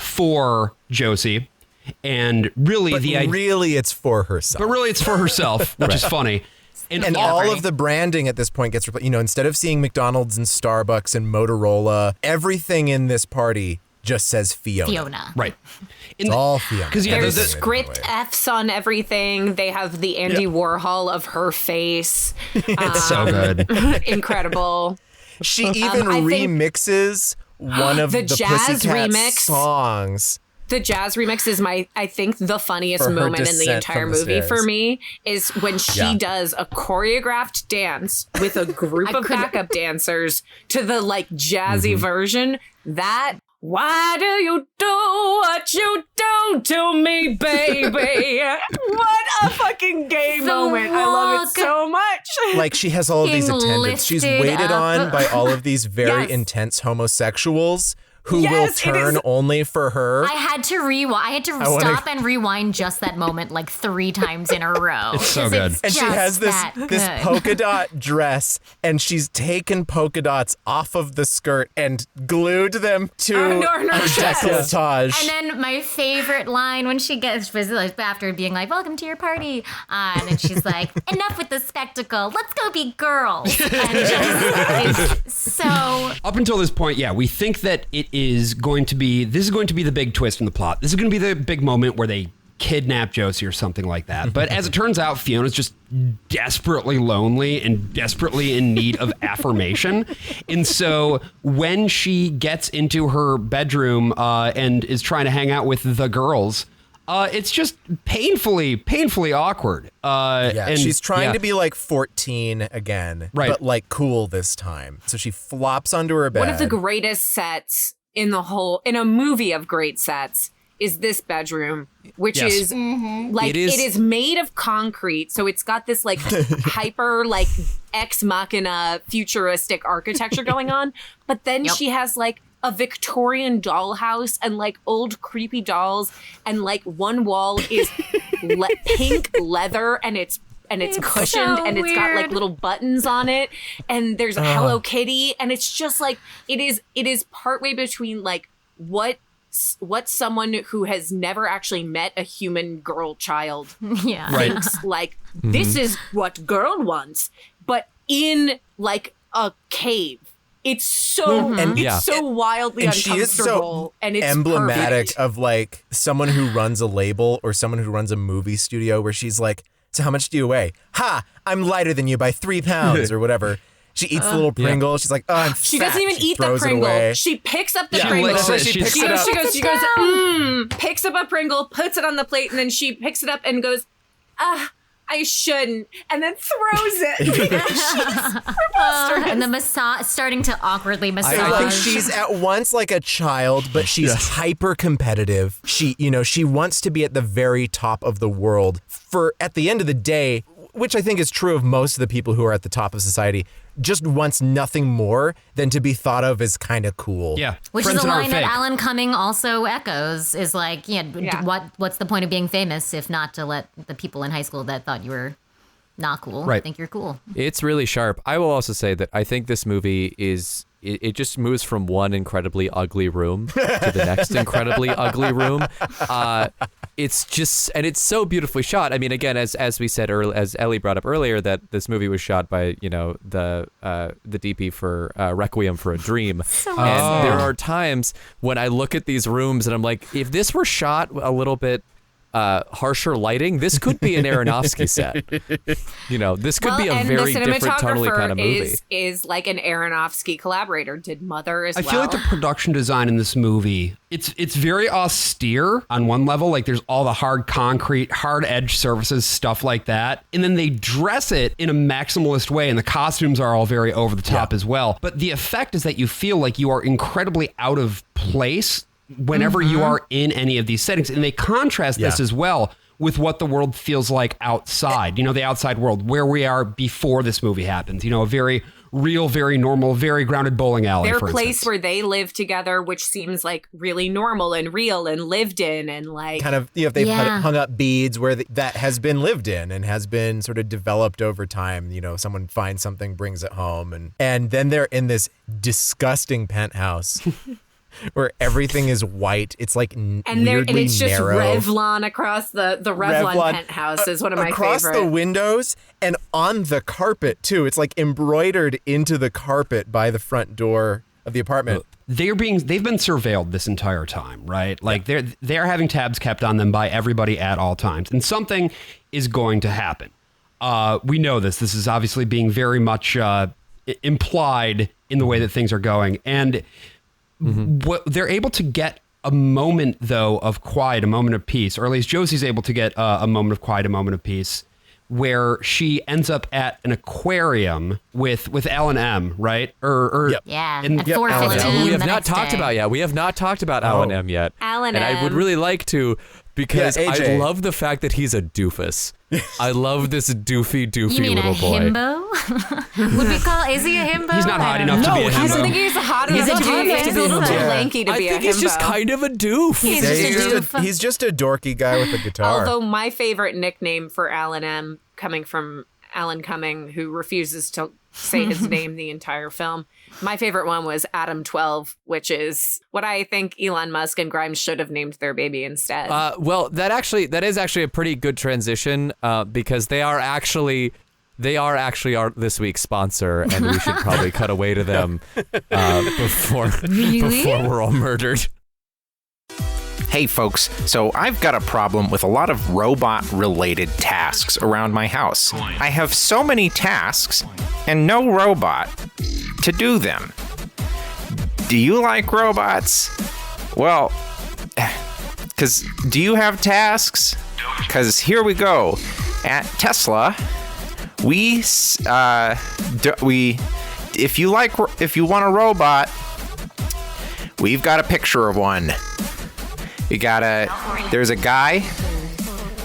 for Josie, and really But really, it's for herself. really it's for herself, which is funny. And all of the branding at this point gets replaced. You know, instead of seeing McDonald's and Starbucks and Motorola, everything in this party just says Fiona. Right. It's all Fiona. 'Cause, yeah, There's the- script F's on everything. They have the Andy Warhol of her face. It's so good. Oh, Incredible. She even I think- remixes one of The the jazz Pussycats remix. songs. The jazz remix is I think the funniest For her moment in the descent entire from the movie for stairs. me is when she Yeah. does a choreographed dance with a group of backup dancers to the like jazzy version. Why do you do what you do to me, baby? What a fucking gay moment. I love it so much. Like she has all of these Being attendants. She's lifted waited up. on by all of these very Yes. intense homosexuals who Yes, will it turn is- only for her. I had to rewind. I had to wanna- stop and rewind just that moment like 3 times in a row. It's so 'Cause good. it's And she just has this that this good. polka dot dress, and she's taken polka dots off of the skirt and glued them to her her chest. decolletage. And then my favorite line when she gets after being like, "Welcome to your party," and then she's like, "Enough with the spectacle. Let's go be girls." And just it's so Up until this point, yeah, we think that this is going to be the big twist in the plot. This is going to be the big moment where they kidnap Josie or something like that. But as it turns out, Fiona's just desperately lonely and desperately in need of affirmation. And so when she gets into her bedroom and is trying to hang out with the girls, it's just painfully awkward. Yeah, and she's trying yeah. to be like 14 again, Right. but like cool this time. So she flops onto her bed. One of the greatest sets in a movie of great sets is this bedroom, which Yes. is like It is- it is made of concrete, so it's got this like hyper like ex machina futuristic architecture going on. But then she has like a Victorian dollhouse and like old creepy dolls, and like one wall is pink leather and it's cushioned so and it's got like weird. little buttons on it, and there's a Hello Kitty, and it's just like it is partway between like what someone who has never actually met a human girl child yeah. Right. thinks like this is what girl wants, but in like a cave. It's so And- it's so wildly and she is uncomfortable, so and it's emblematic perfect. of like someone who runs a label or someone who runs a movie studio where she's like, "So how much do you weigh?" "Ha, I'm lighter than you by 3 pounds," or whatever. She eats the little Pringle. She's like, "Oh, I'm fat." She doesn't even She eat the throws it Pringle. away. She picks up the She Pringle. licks it. She She's- picks She it goes, up. she goes, picks up a Pringle, puts it on the plate, and then she picks it up and goes, I shouldn't, and then throws it. And the massage starting to awkwardly massage. I think she's at once like a child, but she's hyper competitive. She wants to be at the very top of the world. For at the end of the day, which I think is true of most of the people who are at the top of society, just wants nothing more than to be thought of as kind of cool. Yeah. Which Friends is a and our line that fake. Alan Cumming also echoes, is like, Yeah. what's the point of being famous if not to let the people in high school that thought you were not cool Right. think you're cool? It's really sharp. I will also say that I think this movie it just moves from one incredibly ugly room to the next incredibly ugly room. It's just, and it's so beautifully shot. I mean, again, as we said earlier, as Ellie brought up earlier, that this movie was shot by the DP for Requiem for a Dream. And there are times when I look at these rooms and I'm like, if this were shot a little bit harsher lighting, this could be an Aronofsky set. This could be a very different tonally kind of movie. Is like an Aronofsky collaborator. Did Mother as well? I feel like the production design in this movie, it's very austere on one level. Like there's all the hard concrete, hard edge surfaces, stuff like that. And then they dress it in a maximalist way, and the costumes are all very over the top as well. But the effect is that you feel like you are incredibly out of place whenever you are in any of these settings. And they contrast this as well with what the world feels like outside, the outside world, where we are before this movie happens. A very real, very normal, very grounded bowling alley, Their for place instance. where they live together, which seems like really normal and real and lived in and like... Kind of, they've hung up beads where that has been lived in and has been sort of developed over time. Someone finds something, brings it home. And then they're in this disgusting penthouse where everything is white. It's like weirdly it's just narrow. Revlon across the Revlon penthouse is one of my across favorite. the windows and on the carpet too. It's like embroidered into the carpet by the front door of the apartment. They've been surveilled this entire time, right? Like they're having tabs kept on them by everybody at all times, and something is going to happen. We know this. This is obviously being very much implied in the way that things are going, and what they're able to get a moment though of quiet, a moment of peace, or at least Josie's able to get a moment of quiet, a moment of peace, where she ends up at an aquarium with Alan M, right? At 4:15. We have not talked about yet. We have not talked about Alan M yet. Alan and M. I would really like to, because I love the fact that he's a doofus. I love this doofy You mean little a boy. himbo? Would we call, is he a himbo? He's not hot enough to be a I himbo. think he's hot enough to be He's a little too too lanky to I be a think himbo. he's just kind of a doof. He's just a doof. He's just a dorky guy with a guitar. Although my favorite nickname for Alan M, coming from Alan Cumming, who refuses to say his name the entire film, my favorite one was Adam 12, which is what I think Elon Musk and Grimes should have named their baby instead. Well, that is actually a pretty good transition because they are actually our this week's sponsor, and we should probably cut away to them before we're all murdered. Hey folks, so I've got a problem with a lot of robot-related tasks around my house. I have so many tasks and no robot to do them. Do you like robots? Well, do you have tasks? Because here we go. At Tesla, if you want a robot, we've got a picture of one. There's a guy,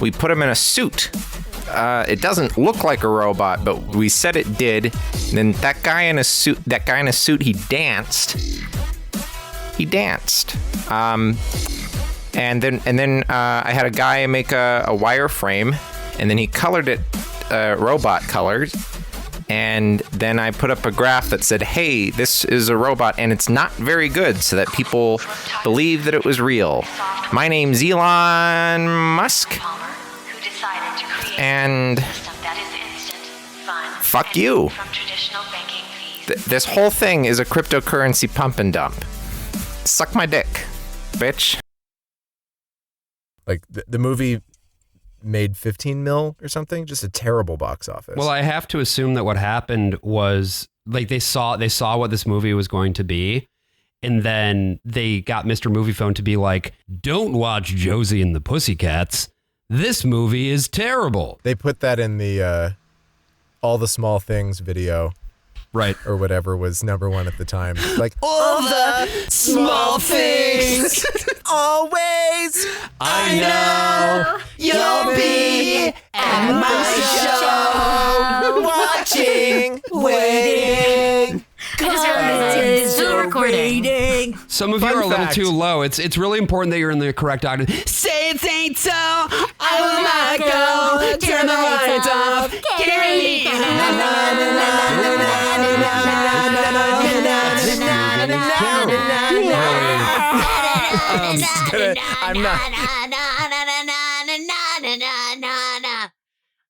we put him in a suit. It doesn't look like a robot, but we said it did. And then that guy in a suit, he danced. And then I had a guy make a wireframe, and then he colored it robot colored. And then I put up a graph that said, hey, this is a robot and it's not very good, so that people believe that it was real. My name's Elon Musk. And fuck you. This whole thing is a cryptocurrency pump and dump. Suck my dick, bitch. Like the movie made 15 mil or something, just a terrible box office. Well, I have to assume that what happened was like they saw what this movie was going to be, and then they got Mr. Movie Phone to be like, don't watch Josie and the Pussycats. This movie is terrible. They put that in the All the Small Things video. Right. Or whatever was number one at the time. Like, All the small things. always I know You'll be at my show. Watching, waiting. I just realized it's still recording. Some of you are a little too low. It's really important that you're in the correct octave. Say it ain't so. I will not go. Turn the lights off. Carry me. I'm not.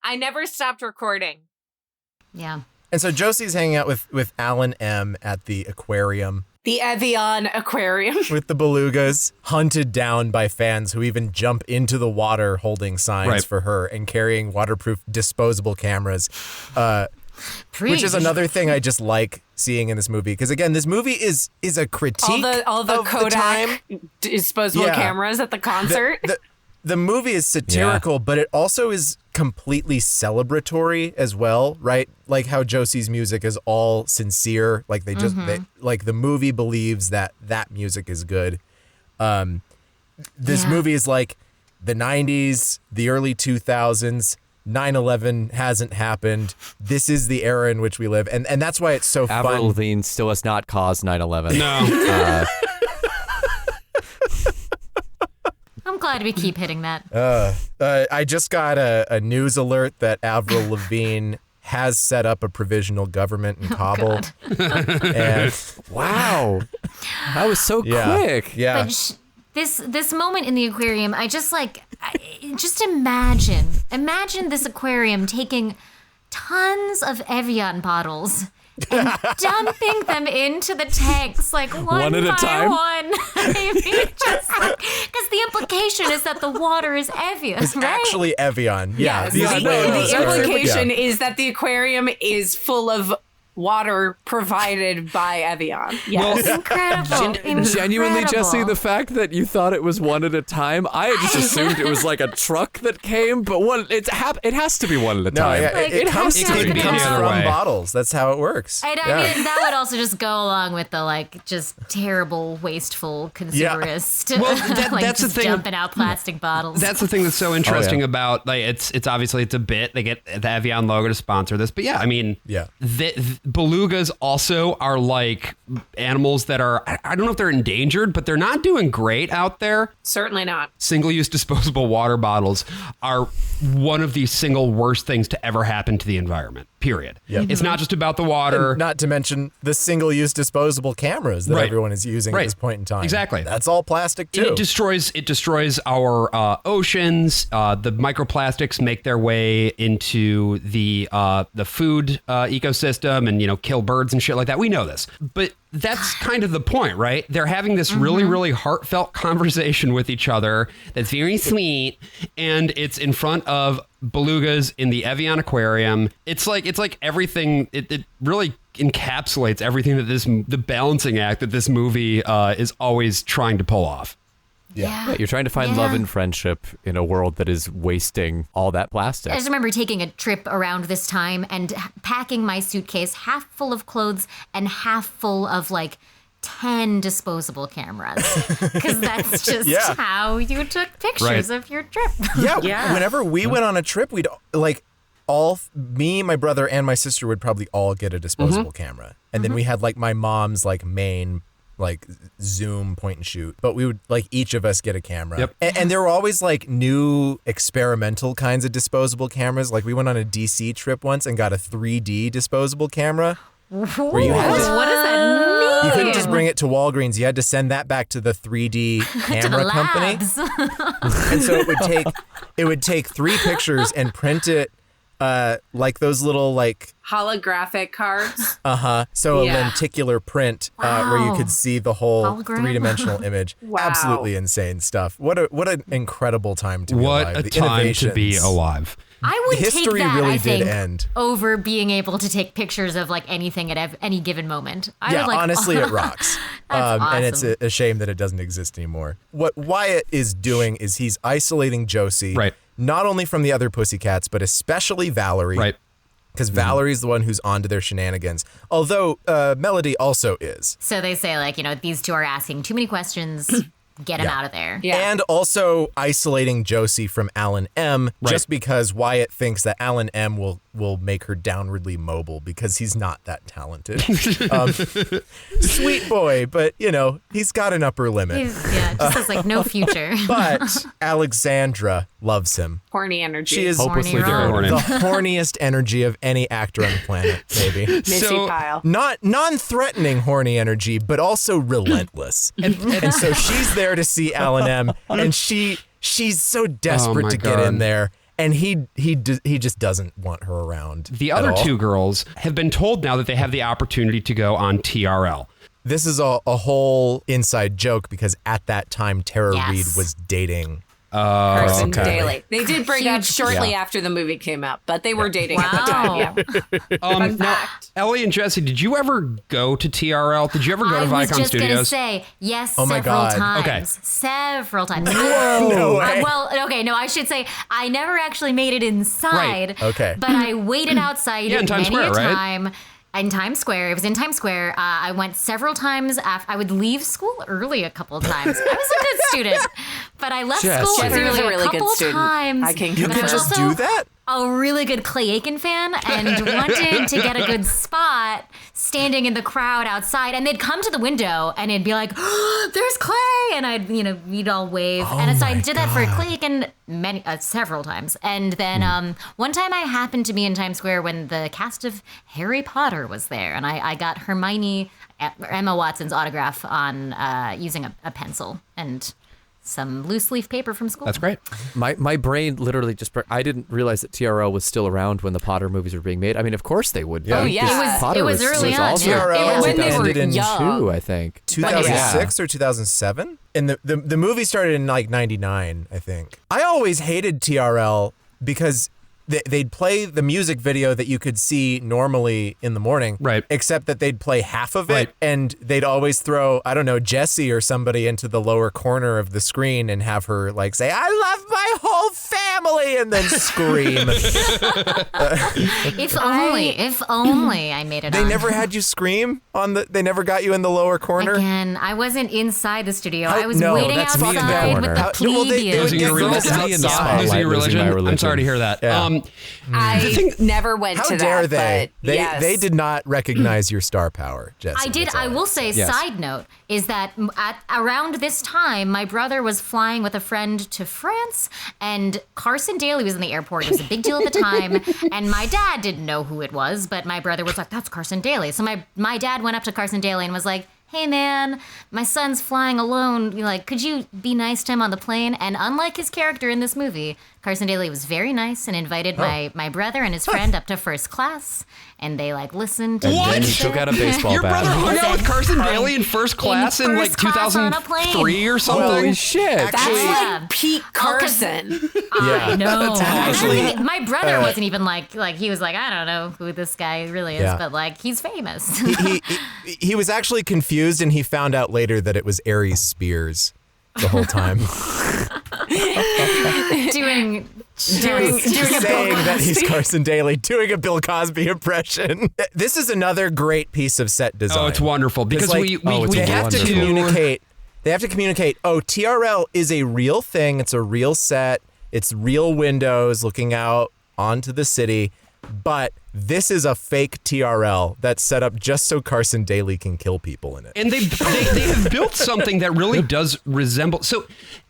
I never stopped recording. Yeah. And so Josie's hanging out with Alan M at the aquarium. The Evian Aquarium. With the belugas, hunted down by fans who even jump into the water holding signs for her and carrying waterproof disposable cameras. Which is another thing I just like seeing in this movie. Because again, this movie is a critique all the of Kodak the time. disposable cameras at the concert. The movie is satirical, but it also is completely celebratory as well, right? Like how Josie's music is all sincere. Like they just, like the movie believes that music is good. This movie is like the 90s, the early 2000s, 9/11 hasn't happened. This is the era in which we live. And that's why it's so fun. Avril Lavigne still has not caused 9/11. No. I'm glad we keep hitting that. I just got a news alert that Avril Lavigne has set up a provisional government in Kabul. And Wow. That was so quick. Yeah. But this moment in the aquarium, I just just imagine this aquarium taking tons of Evian bottles and dumping them into the tanks like one at a by time? one. I mean, just because the implication is that the water is Evian, It's right? actually Evian. Yeah. Yes. these The whales are- implication yeah. is that the aquarium is full of water provided by Evian. Yes. Incredible. Genuinely, Incredible. Jesse, the fact that you thought it was one at a time, I just assumed it was like a truck that came, but it has to be one at a No, time. yeah, Like, it comes, it could be comes the other from way. bottles. That's how it works. I mean, that would also just go along with the just terrible, wasteful consumerist. Well, like that's the just thing. dumping out plastic bottles. That's the thing that's so interesting about it's obviously it's a bit. They get the Evian logo to sponsor this, but I mean, the belugas also are like animals that are, I don't know if they're endangered, but they're not doing great out there. Certainly not. Single-use disposable water bottles are one of the single worst things to ever happen to the environment, period. Yep. It's not just about the water. And not to mention the single-use disposable cameras that everyone is using at this point in time. Exactly. That's all plastic too. It destroys our oceans. The microplastics make their way into the food ecosystem and kill birds and shit like that. We know this, but that's kind of the point, right? They're having this really, really heartfelt conversation with each other that's very sweet, and it's in front of belugas in the Evian aquarium. It's like everything. It really encapsulates everything that the balancing act that this movie is always trying to pull off. Yeah, you're trying to find love and friendship in a world that is wasting all that plastic. I just remember taking a trip around this time and packing my suitcase half full of clothes and half full of 10 disposable cameras. Because that's just how you took pictures of your trip. Yeah. Whenever we went on a trip, we'd me, my brother, and my sister would probably all get a disposable camera. And then we had my mom's main zoom point and shoot, but we would each of us get a camera. Yep. And there were always new experimental kinds of disposable cameras. We went on a DC trip once and got a 3D disposable camera. Where you had to, What does that mean? you couldn't just bring it to Walgreens. You had to send that back to the 3D camera company. And so it would take 3 pictures and print it those little Holographic cards. So a lenticular print where you could see the whole Hologram? 3-dimensional image. Wow. Absolutely insane stuff. What an incredible time to be What alive. a The time to be innovations. alive. I would History take that, really I did think, end. over being able to take pictures of anything at any given moment. Yeah, honestly, it rocks. And it's awesome. a shame that it doesn't exist anymore. What Wyatt is doing is he's isolating Josie, Right. not only from the other Pussycats, but especially Valerie. Right. Because Valerie's the one who's onto their shenanigans. Although Melody also is. So they say, these two are asking too many questions. Get them out of there. Yeah. And also isolating Josie from Alan M. just because Wyatt thinks that Alan M. will make her downwardly mobile because he's not that talented. Sweet boy, but he's got an upper limit. Just says no future. But Alexandra loves him. Horny energy. She is Hopelessly Horny horny. the horniest energy of any actor on the planet, maybe. Missy Pyle. Not non-threatening horny energy, but also relentless. And so she's there to see Alan M. And she's so desperate my to get God. in there. And he just doesn't want her around. The at other all. two girls have been told now that they have the opportunity to go on TRL. This is a whole inside joke because at that time, Tara Yes. Reid was dating. Carson okay. Daly. They did break up shortly Yeah. after the movie came out, but they were dating at the time. Yeah. Fun Now, fact. Ellie and Jesse, did you ever go to TRL? Did you ever go to I was Viacom just Studios? gonna say yes, Oh my several God. times. Okay. Several times. No way. Well, okay, no, I should say I never actually made it inside. Right. Okay. But I waited outside Yeah, in Times many Square, a right? time. In Times Square. It was in Times Square. I went several times. I would leave school early a couple of times. I was a good student, but I left Jessie. school Jessie was early a really good couple of student. times. I can You But could I was just also do that? a really good Clay Aiken fan and wanted to get a good spot standing in the crowd outside. And they'd come to the window and it'd be like, oh, there's Clay. And I'd, we'd all wave. and so I did that for Clay Aiken several times. And then one time I happened to be in Times Square when the cast of Harry Potter was there. And I got Emma Watson's autograph on using a pencil and some loose leaf paper from school. That's great. My brain literally just I didn't realize that TRL was still around when the Potter movies were being made. I mean, of course they would be. Oh, yeah. because Potter It was early on, also yeah. TRL When they were ended in young. I think. 2006 or 2007? And the movie started in like 99, I think. I always hated TRL because they'd play the music video that you could see normally in the morning. Right. Except that they'd play half of it Right. and they'd always throw, I don't know, Jessie or somebody into the lower corner of the screen and have her like say, I love my whole family and then scream. If only I made it They on. never had you scream they never got you in the lower corner? Again, I wasn't inside the studio. How- I was no, waiting that's me in the outside with corner. the How- well, they plebeians. would Losing get your girls religion. me in the outside. spotlight. Losing your Losing my religion. I'm religion. sorry to hear that. Yeah. I never went How to dare that, they? but They yes. they did not recognize your star power, Jesse. I did. That's all I will say, Yes. side note, is that around this time, my brother was flying with a friend to France, and Carson Daly was in the airport. It was a big deal at the time, and my dad didn't know who it was, but my brother was like, "That's Carson Daly." So my dad went up to Carson Daly and was like, "Hey man, my son's flying alone. Like, could you be nice to him on the plane?" And unlike his character in this movie, Carson Daly was very nice and invited my brother and his friend up to first class, and they like listened. And What? then he took out a baseball Your bat. brother hung out with Carson Daly in first class in like first class on a plane. 2003 or something? Holy shit. That's Yeah. like peak Carson. I know. actually- My brother wasn't even like he was like, I don't know who this guy really is, Yeah. but like he's famous. he was actually confused, and he found out later that it was Aries Spears the whole time. doing Saying that he's Carson Daly, doing a Bill Cosby impression. This is another great piece of set design. Oh, it's wonderful because like, we it's they get have to wonderful. communicate. They have to communicate. Oh, TRL is a real thing. It's a real set. It's real windows looking out onto the city. But this is a fake TRL that's set up just so Carson Daly can kill people in it. And they have built something that really does resemble. So,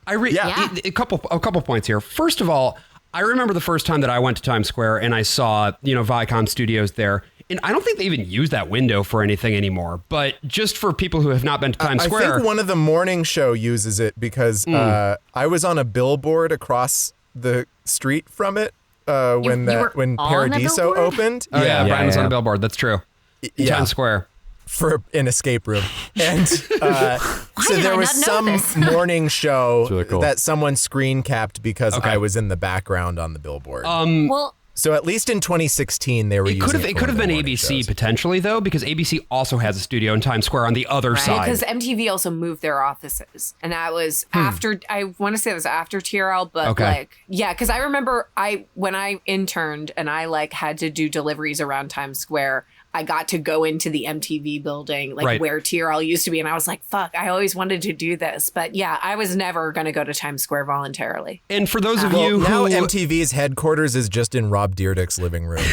Yeah. a couple points here. First of all, I remember the first time that I went to Times Square and I saw Viacom Studios there. And I don't think they even use that window for anything anymore. But just for people who have not been to Times I Square, think one of the morning show uses it because I was on a billboard across the street from it when you were when on a Paradiso billboard? opened. oh yeah, Brian was on yeah. a billboard. That's true. In Yeah. Times Square. For an escape room. And so did there I was not know some this? morning show really cool. that someone screen capped because Okay. I was in the background on the billboard. Well, so at least in 2016 they were It using could have it for one of been their morning ABC shows. potentially though, because ABC also has a studio in Times Square on the other side. because MTV also moved their offices, and that was after. I want to say it was after TRL, but Okay. because I remember when I interned and I like had to do deliveries around Times Square. I got to go into the MTV building, like Right. where TRL used to be, and I was like, "Fuck!" I always wanted to do this, but yeah, I was never going to go to Times Square voluntarily. And for those of Well, you now who MTV's headquarters is just in Rob Dyrdek's living room.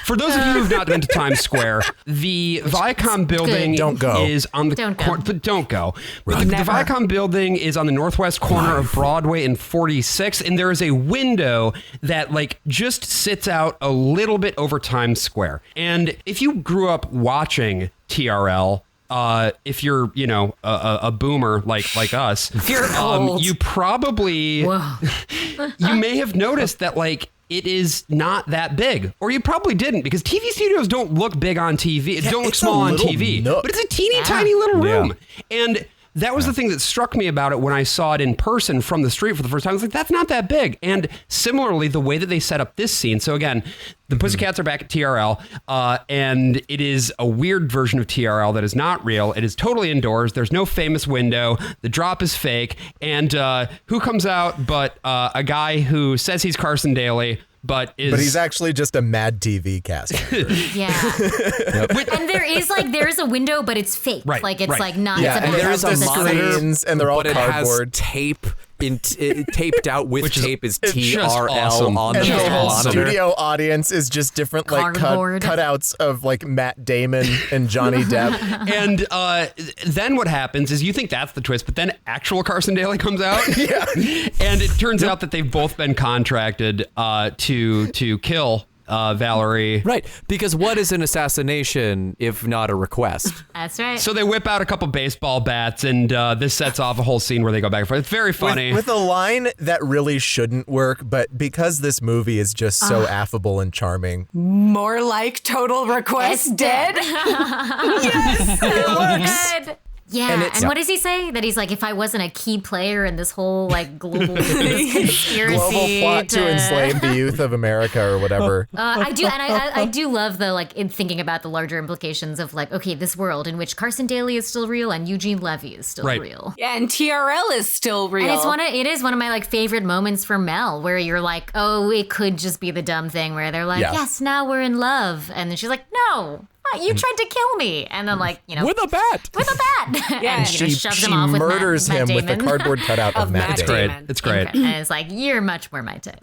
For those of you who've not been to Times Square, the Viacom building Don't go. is on the Don't go. corner. But don't go. The Viacom building is on the northwest corner of Broadway and 46, and there is a window that like just sits out a little bit over Times Square. And if you grew up watching TRL, if you're, a boomer like us, You're old. you probably, you may have noticed that like it is not that big, or you probably didn't, because TV studios don't look big on TV. It don't look it's small a on little TV, nook. but it's a teeny tiny little room. And that was the thing that struck me about it when I saw it in person from the street for the first time. I was like, that's not that big. And similarly, the way that they set up this scene. So again, the Pussycats are back at TRL, and it is a weird version of TRL that is not real. It is totally indoors. There's no famous window. The drop is fake. And who comes out but a guy who says he's Carson Daly, but he's actually just a Mad TV cast member. And there's a window, but it's fake. Right, like it's right. like not. Yeah, it's and there's a the screens, and they're all but cardboard. it has tape taped out with tape is just TRL awesome. on And the the whole monitor. studio audience is just different like Cardboard. cutouts of like Matt Damon and Johnny Depp. And then what happens is you think that's the twist, but then actual Carson Daly comes out. And it turns out that they've both been contracted to kill Valerie. Right, because what is an assassination if not a request? That's right. So they whip out a couple baseball bats, and this sets off a whole scene where they go back and forth. It's very funny. With a line that really shouldn't work, but because this movie is just so affable and charming. More like Total Request Dead. Yes, it works. Yeah, and what does he say? That he's like, if I wasn't a key player in this whole like global conspiracy, Global plot to enslave the youth of America or whatever. I do, and I do love the like in thinking about the larger implications of like, okay, this world in which Carson Daly is still real and Eugene Levy is still real. Yeah, and TRL is still real. And it is one of my like favorite moments for Mel, where you're like, oh, it could just be the dumb thing where they're like, yes, now we're in love, and then she's like, no. You tried to kill me, and then like with a bat. Yeah, and she shoves him off with murders Matt him with the Damon. cardboard cutout of Matt Damon. It's great. And it's like, you're much more my type.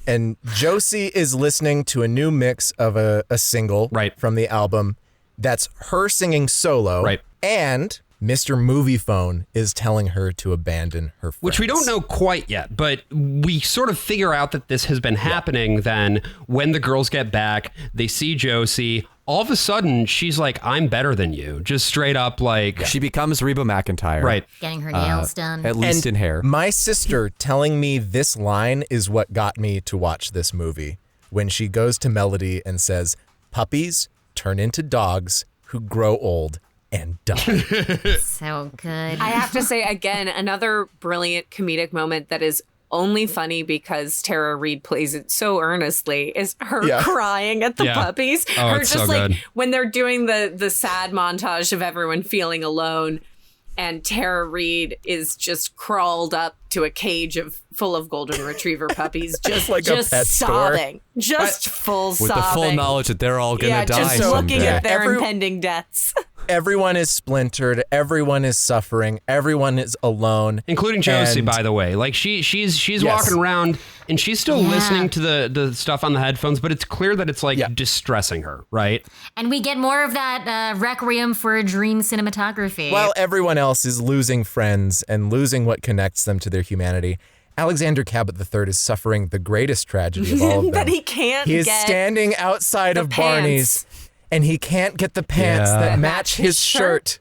And Josie is listening to a new mix of a single from the album that's her singing solo. Right. And Mr. Movie Phone is telling her to abandon her friends. Which we don't know quite yet, but we sort of figure out that this has been happening then when the girls get back, they see Josie. All of a sudden, she's like, I'm better than you. Just straight up like... She becomes Reba McEntire. Right. Getting her nails done. At least in hair. My sister telling me this line is what got me to watch this movie. When she goes to Melody and says, puppies turn into dogs who grow old and die. So good. I have to say, again, another brilliant comedic moment that is only funny because Tara Reid plays it so earnestly is her crying at the puppies. Oh, her it's just so like good. when they're doing the sad montage of everyone feeling alone, and Tara Reid is just crawled up to a cage full of golden retriever puppies, just like a pet sobbing, just full With sobbing. the full knowledge that they're all gonna die just looking someday. at their Every- impending deaths. Everyone is splintered. Everyone is suffering. Everyone is alone. Including Josie, And- by the way. Like she's walking around and she's still listening to the stuff on the headphones, but it's clear that it's like distressing her, right? And we get more of that Requiem for a Dream cinematography. While everyone else is losing friends and losing what connects them to their humanity, Alexander Cabot III is suffering the greatest tragedy of all of them. That he can't He is get standing outside the of pants. Barney's, and he can't get the pants that match his shirt.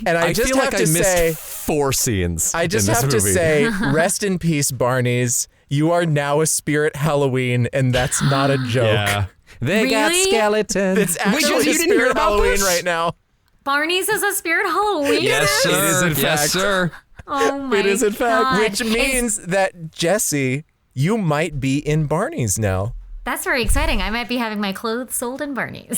And I just feel have like to I missed say, 4 scenes. I just in this have to movie. say, rest in peace, Barney's. You are now a spirit Halloween, and that's not a joke. Yeah. They got Really? skeletons. It's actually Josie, you a didn't hear spirit about Halloween this? right now. Barney's is a spirit Halloween. Yes, sir. It is, in yes, fact. sir. Oh my It is, in fact, God. which means that, Jesse, you might be in Barney's now. That's very exciting. I might be having my clothes sold in Barney's.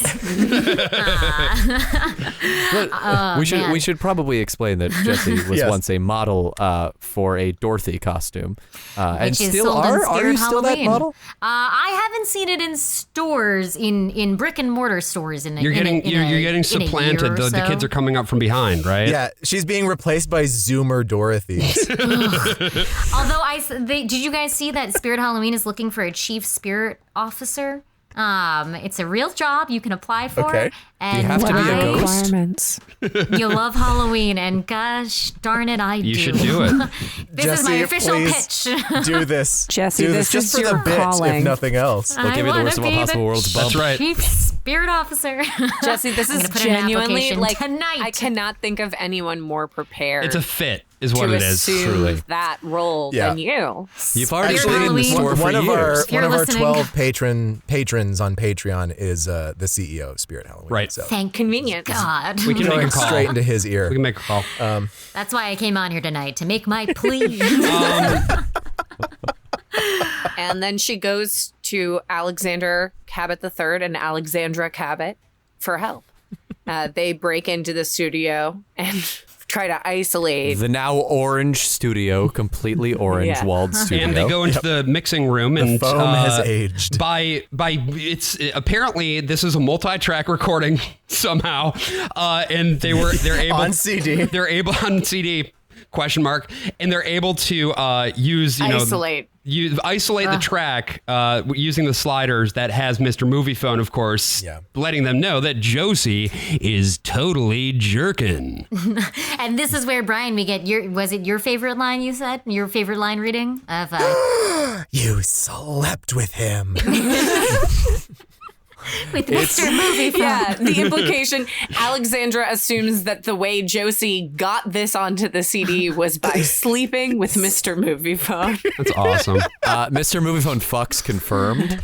We should probably explain that Jessie was Yes. once a model for a Dorothy costume, and Which is still sold in are. Are you Spirit still that Halloween. model? I haven't seen it in stores, in brick and mortar stores. You're getting supplanted. The kids are coming up from behind, right? Yeah, she's being replaced by Zoomer Dorothys. Although did you guys see that Spirit Halloween is looking for a chief spirit officer? It's a real job you can apply for. Okay. And you have to be a ghost? Requirements. You love Halloween, and gosh darn it, I do. You should do it. This is my Jesse, official please pitch. Do this. Jesse, do this just is for the your bit, calling. if nothing else. We'll give you the worst of all possible worlds bump. That's right. Chief spirit officer. Jesse, this I'm is gonna put in an genuinely application like tonight. I cannot think of anyone more prepared. It's a fit, is what to it is. assume Truly. that role Yeah. than you. You've already Spirit been in the Halloween. store for one of our years. If you're one of our listening. 12 patrons on Patreon is the CEO of Spirit Halloween. Right. So Thank Convenience. God. We can make going a call. straight into his ear. We can make a call. That's why I came on here tonight, to make my plea. And then she goes to Alexander Cabot III and Alexandra Cabot for help. They break into the studio and try to isolate. The now orange studio, completely orange Yeah. walled studio. And they go into the mixing room, and foam has aged. By it's apparently this is a multi-track recording somehow, and they're able On CD. They're able on CD. Question mark, and they're able to use Isolate. Isolate the track using the sliders that has Mr. Movie Phone, of course, letting them know that Josie is totally jerkin'. And this is where, Brian, we get was it your favorite line you said? Your favorite line reading of You slept with him. with Mr. Movie Phone. Yeah, the implication, Alexandra assumes that the way Josie got this onto the CD was by sleeping with Mr. Movie Phone. That's awesome. Mr. Movie Phone fucks confirmed.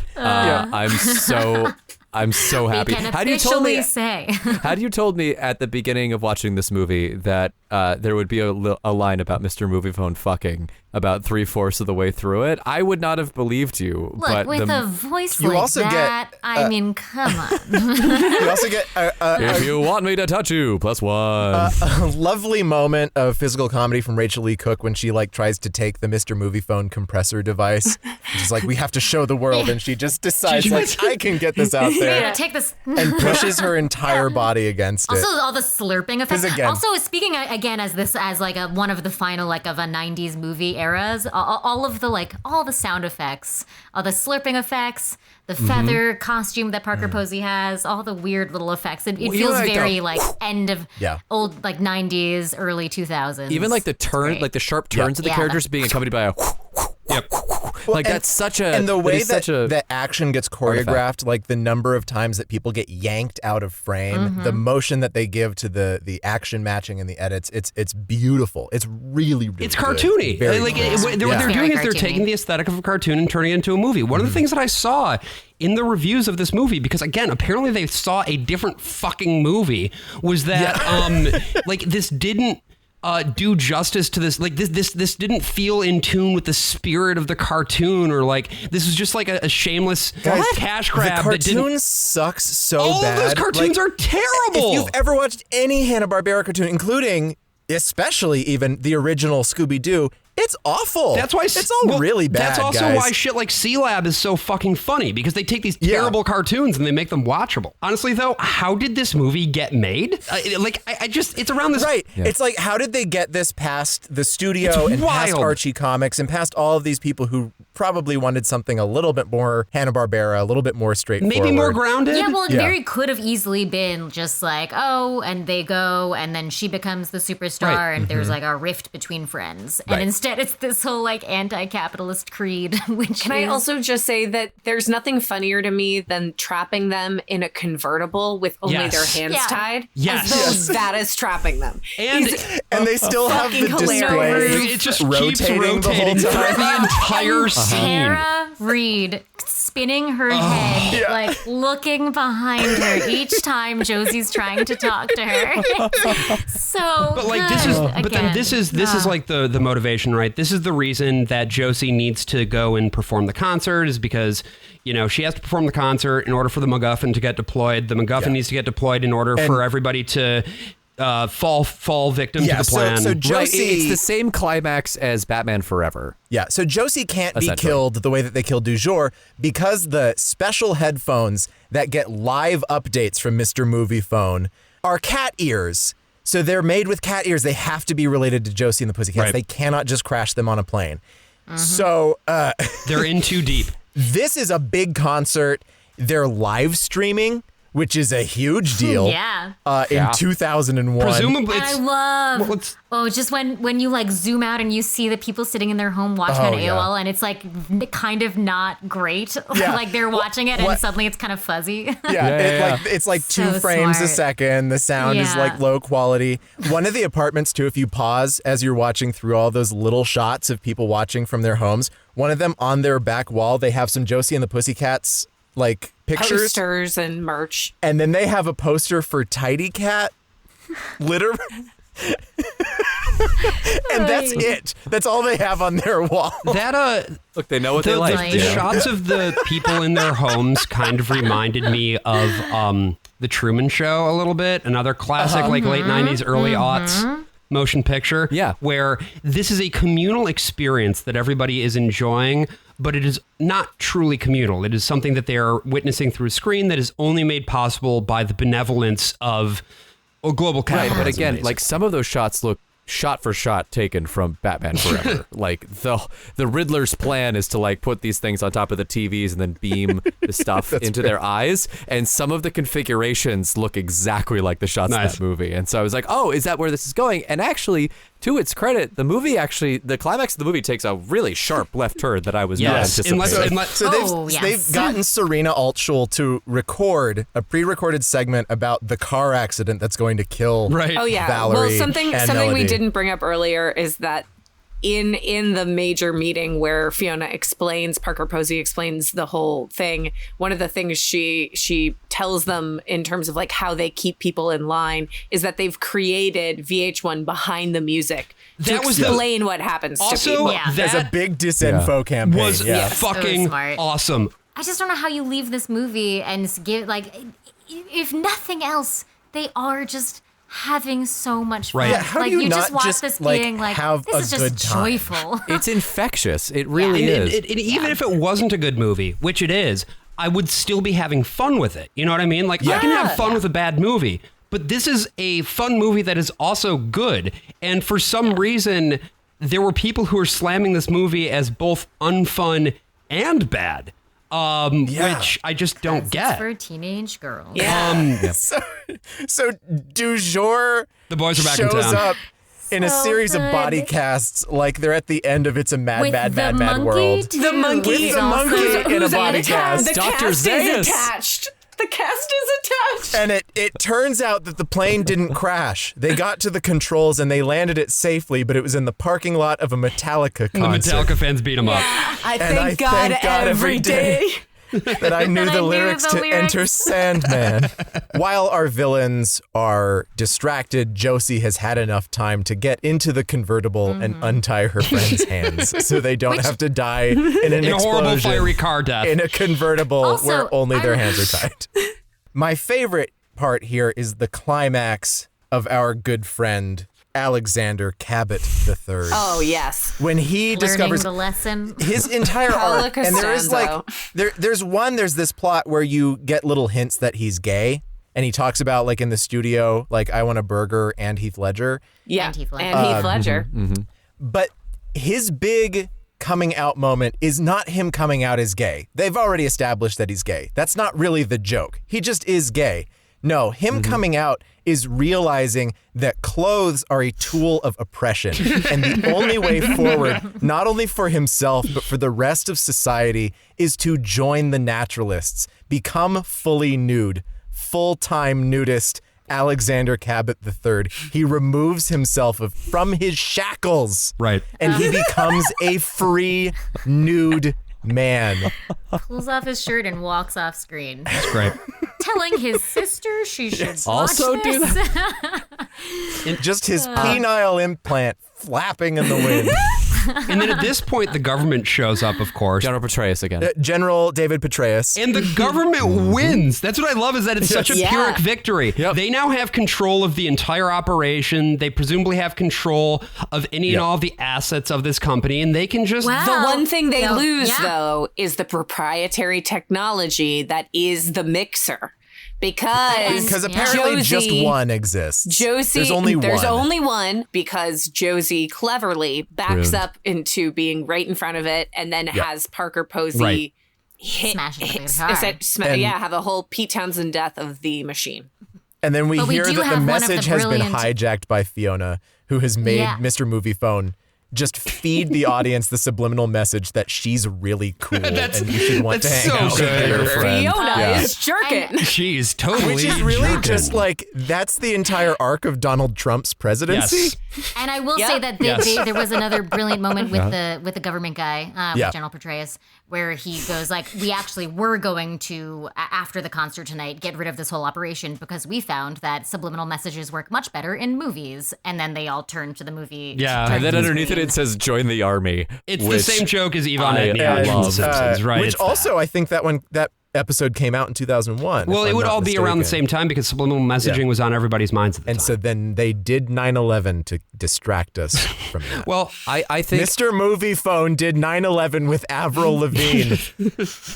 I'm so happy. We can How do you told me? say. How do you told me at the beginning of watching this movie that there would be a line about Mr. Movie Phone fucking about 3/4 of the way through it? I would not have believed you. Look, but with a voice You like also get, that, I mean, come on. You also get if you want me to touch you, +1. a lovely moment of physical comedy from Rachel Lee Cook when she like tries to take the Mr. Movie Phone compressor device. She's like, we have to show the world, and she just decides like, I can get this out there, Yeah, take this. and pushes her entire body against it. Also, all the slurping effects. 'Cause again- Also, speaking again as like a one of the final like of a '90s movie eras, all the sound effects, all the slurping effects, the feather costume that Parker Posey has, all the weird little effects. It you feels like very the- like end of Yeah. old like '90s, early 2000s. Even like the turn, great. like the sharp turns of the Yeah. characters being accompanied by a. Like and- that's such a. And the it way is that such a, that action gets choreographed, like the number of times that people get yanked out of frame, the motion that they give to the action matching and the edits, it's beautiful. It's really, really It's good. cartoony. Very Like good. what they're Very doing is they're cartoony. taking the aesthetic of a cartoon and turning it into a movie. One of the things that I saw in the reviews of this movie, because again, apparently they saw a different fucking movie, was that like this didn't do justice to this. Like this didn't feel in tune with the spirit of the cartoon, or like this is just like a shameless cash grab. The that didn't. cartoon sucks so All bad. of those cartoons Like, are terrible. If you've ever watched any Hanna-Barbera cartoon, including especially even the original Scooby-Doo, it's awful. That's why it's all really bad. That's also guys. why shit like C-Lab is so fucking funny, because they take these terrible cartoons and they make them watchable. Honestly, though, how did this movie get made? I just it's around this Right. It's like, how did they get this past the studio It's and past wild. Archie Comics and past all of these people who probably wanted something a little bit more Hanna-Barbera, a little bit more straightforward. maybe more grounded. Yeah, well, it Yeah. very could have easily been just like, oh, and they go, and then she becomes the superstar, Right. and there's like a rift between friends. And Right. instead, it's this whole like anti-capitalist creed, which Can I also just say that there's nothing funnier to me than trapping them in a convertible with only Yes. their hands Yeah. tied? Yes. As though that is trapping them. And And they still have the fucking display. hilarious. it just rotating keeps the whole rotating throughout time. the entire scene. Tara Reid spinning her head, like looking behind her each time Josie's trying to talk to her. So, But like this is, good. but then Again. this is like the motivation, right? This is the reason that Josie needs to go and perform the concert, is because she has to perform the concert in order for the MacGuffin to get deployed. The MacGuffin needs to get deployed in order for everybody to fall victim to the plan. So Right, Josie, it's the same climax as Batman Forever. Yeah, so Josie can't be Essentially. killed the way that they killed Du Jour because the special headphones that get live updates from Mr. Movie Phone are cat ears. So they're made with cat ears. They have to be related to Josie and the Pussycats. Right. They cannot just crash them on a plane. So They're in too deep. this is a big concert. They're live streaming, which is a huge deal. Yeah. In 2001. Presumably, And it's, I love, well, it's just when you like zoom out and you see the people sitting in their home watching on AOL, and it's like kind of not great. Yeah. Like they're watching it and suddenly it's kind of fuzzy. It's like So 2 frames a smart. second. The sound is like low quality. One of the apartments too, if you pause as you're watching through all those little shots of people watching from their homes, one of them on their back wall, they have some Josie and the Pussycats like pictures. Posters and merch. And then they have a poster for Tidy Cat. Literally. And that's it. That's all they have on their wall. that Look, they know what they like. The you know? shots of the people in their homes kind of reminded me of The Truman Show a little bit. Another classic, like late 90s, early aughts motion picture. Yeah. Where this is a communal experience that everybody is enjoying, but it is not truly communal. It is something that they are witnessing through a screen that is only made possible by the benevolence of global capitalism. But again, amazing. like some of those shots look shot for shot taken from Batman Forever. Like the Riddler's plan is to like put these things on top of the TVs and then beam the stuff into their eyes. And some of the configurations look exactly like the shots in Nice. that movie. And so I was like, oh, is that where this is going? And actually, to its credit, the climax of the movie takes a really sharp left turn that I was not Yes, anticipating. unless So Oh, they've yes. gotten Serena Altschul to record a pre-recorded segment about the car accident that's going to kill Right. Oh yeah. Valerie Well, something and we Melody. didn't bring up earlier is that in the major meeting where Fiona explains, Parker Posey explains the whole thing, one of the things she tells them in terms of like how they keep people in line is that they've created VH1 behind the music to That was the- explain what happens to Also, people. Yeah. There's a that big disinfo campaign. was fucking smart. awesome. I just don't know how you leave this movie and give like, if nothing else, they are just having so much fun. Right. Yeah, how do like you just not watch just, this like, being like, have this a is just good time? joyful. It's infectious. It really And is. even if it wasn't a good movie, which it is, I would still be having fun with it. You know what I mean? Like, I can have fun with a bad movie, but this is a fun movie that is also good. And for some reason, there were people who were slamming this movie as both unfun and bad, which I just don't It's get. for teenage girls. Yeah. So du jour The boys are back in shows town. up in a So series of body good. casts like they're at the end of It's a Mad, With Mad, the Mad, Mad monkey World. too. The monkey. With He's the also- monkey in a Who's body attached? cast. The Dr. cast Zayas. is attached. The cast is attached. And it turns out that the plane didn't crash. They got to the controls and they landed it safely, but it was in the parking lot of a Metallica The concert. Metallica fans beat him up. I And I thank God, thank God every day. That I knew That the I knew lyrics the to lyrics. Enter Sandman. While our villains are distracted, Josie has had enough time to get into the convertible and untie her friend's hands so they don't have to die in an In a horrible explosion fiery car death. in a convertible Also, where only their I'm- hands are tied. My favorite part here is the climax of our good friend Alexander Cabot III. Oh yes. When he Learning discovers the lesson. his entire Paolo arc, and there is like Costanzo. there's this plot where you get little hints that he's gay, and he talks about like in the studio, like I want a burger and Heath Ledger, Yeah. And Heath Ledger. And Heath Ledger. but his big coming out moment is not him coming out as gay. They've already established that he's gay. That's not really the joke. He just is gay. No, him coming out is realizing that clothes are a tool of oppression. And the only way forward, not only for himself, but for the rest of society, is to join the naturalists, become fully nude, full-time nudist Alexander Cabot III. He removes himself from his shackles. Right. And he becomes a free, nude man. Pulls off his shirt and walks off screen, It's great. telling his sister she should Also watch do this. Just his penile implant flapping in the wind. And then at this point, the government shows up, of course. General Petraeus again. General David Petraeus. And the government wins. That's what I love is that it's such a Yeah. Pyrrhic victory. Yep. They now have control of the entire operation. They presumably have control of any and all of the assets of this company, and they can just... Wow. The one thing they Yeah. lose, Yeah. though, is the proprietary technology that is the mixer. Because apparently just Josie- one exists. Josie, There's only one. Because Josie cleverly backs Ruined. up into being right in front of it and then has Parker Posey Right. smashes the guitar. Have a whole Pete Townsend death of the machine. And then we But we hear do that the have one of the message has been brilliant- hijacked by Fiona, who has made Yeah. Mr. Movie Phone just feed the audience the subliminal message that she's really cool and you should want to that's hang so out with good. her friend. Fiona is jerking. She is totally Which is really jerking. just like, that's the entire arc of Donald Trump's presidency. Yes. And I will say that there was another brilliant moment with the government guy, with General Petraeus, where he goes like, we actually were going to, after the concert tonight, get rid of this whole operation because we found that subliminal messages work much better in movies. And then they all turn to the movie. Yeah. turn And then to the underneath it, screen. it says "Join the army." It's the which same joke as Yvonne I Etniak from The love. Simpsons, right? Which It's also, I think that episode came out in 2001. well, if it I'm would not all be around the mistaken. same time because subliminal messaging Yeah. was on everybody's minds at the And time. so then they did 9/11 to distract us from that. well, I think Mr. Movie Phone did 9/11 with Avril Lavigne,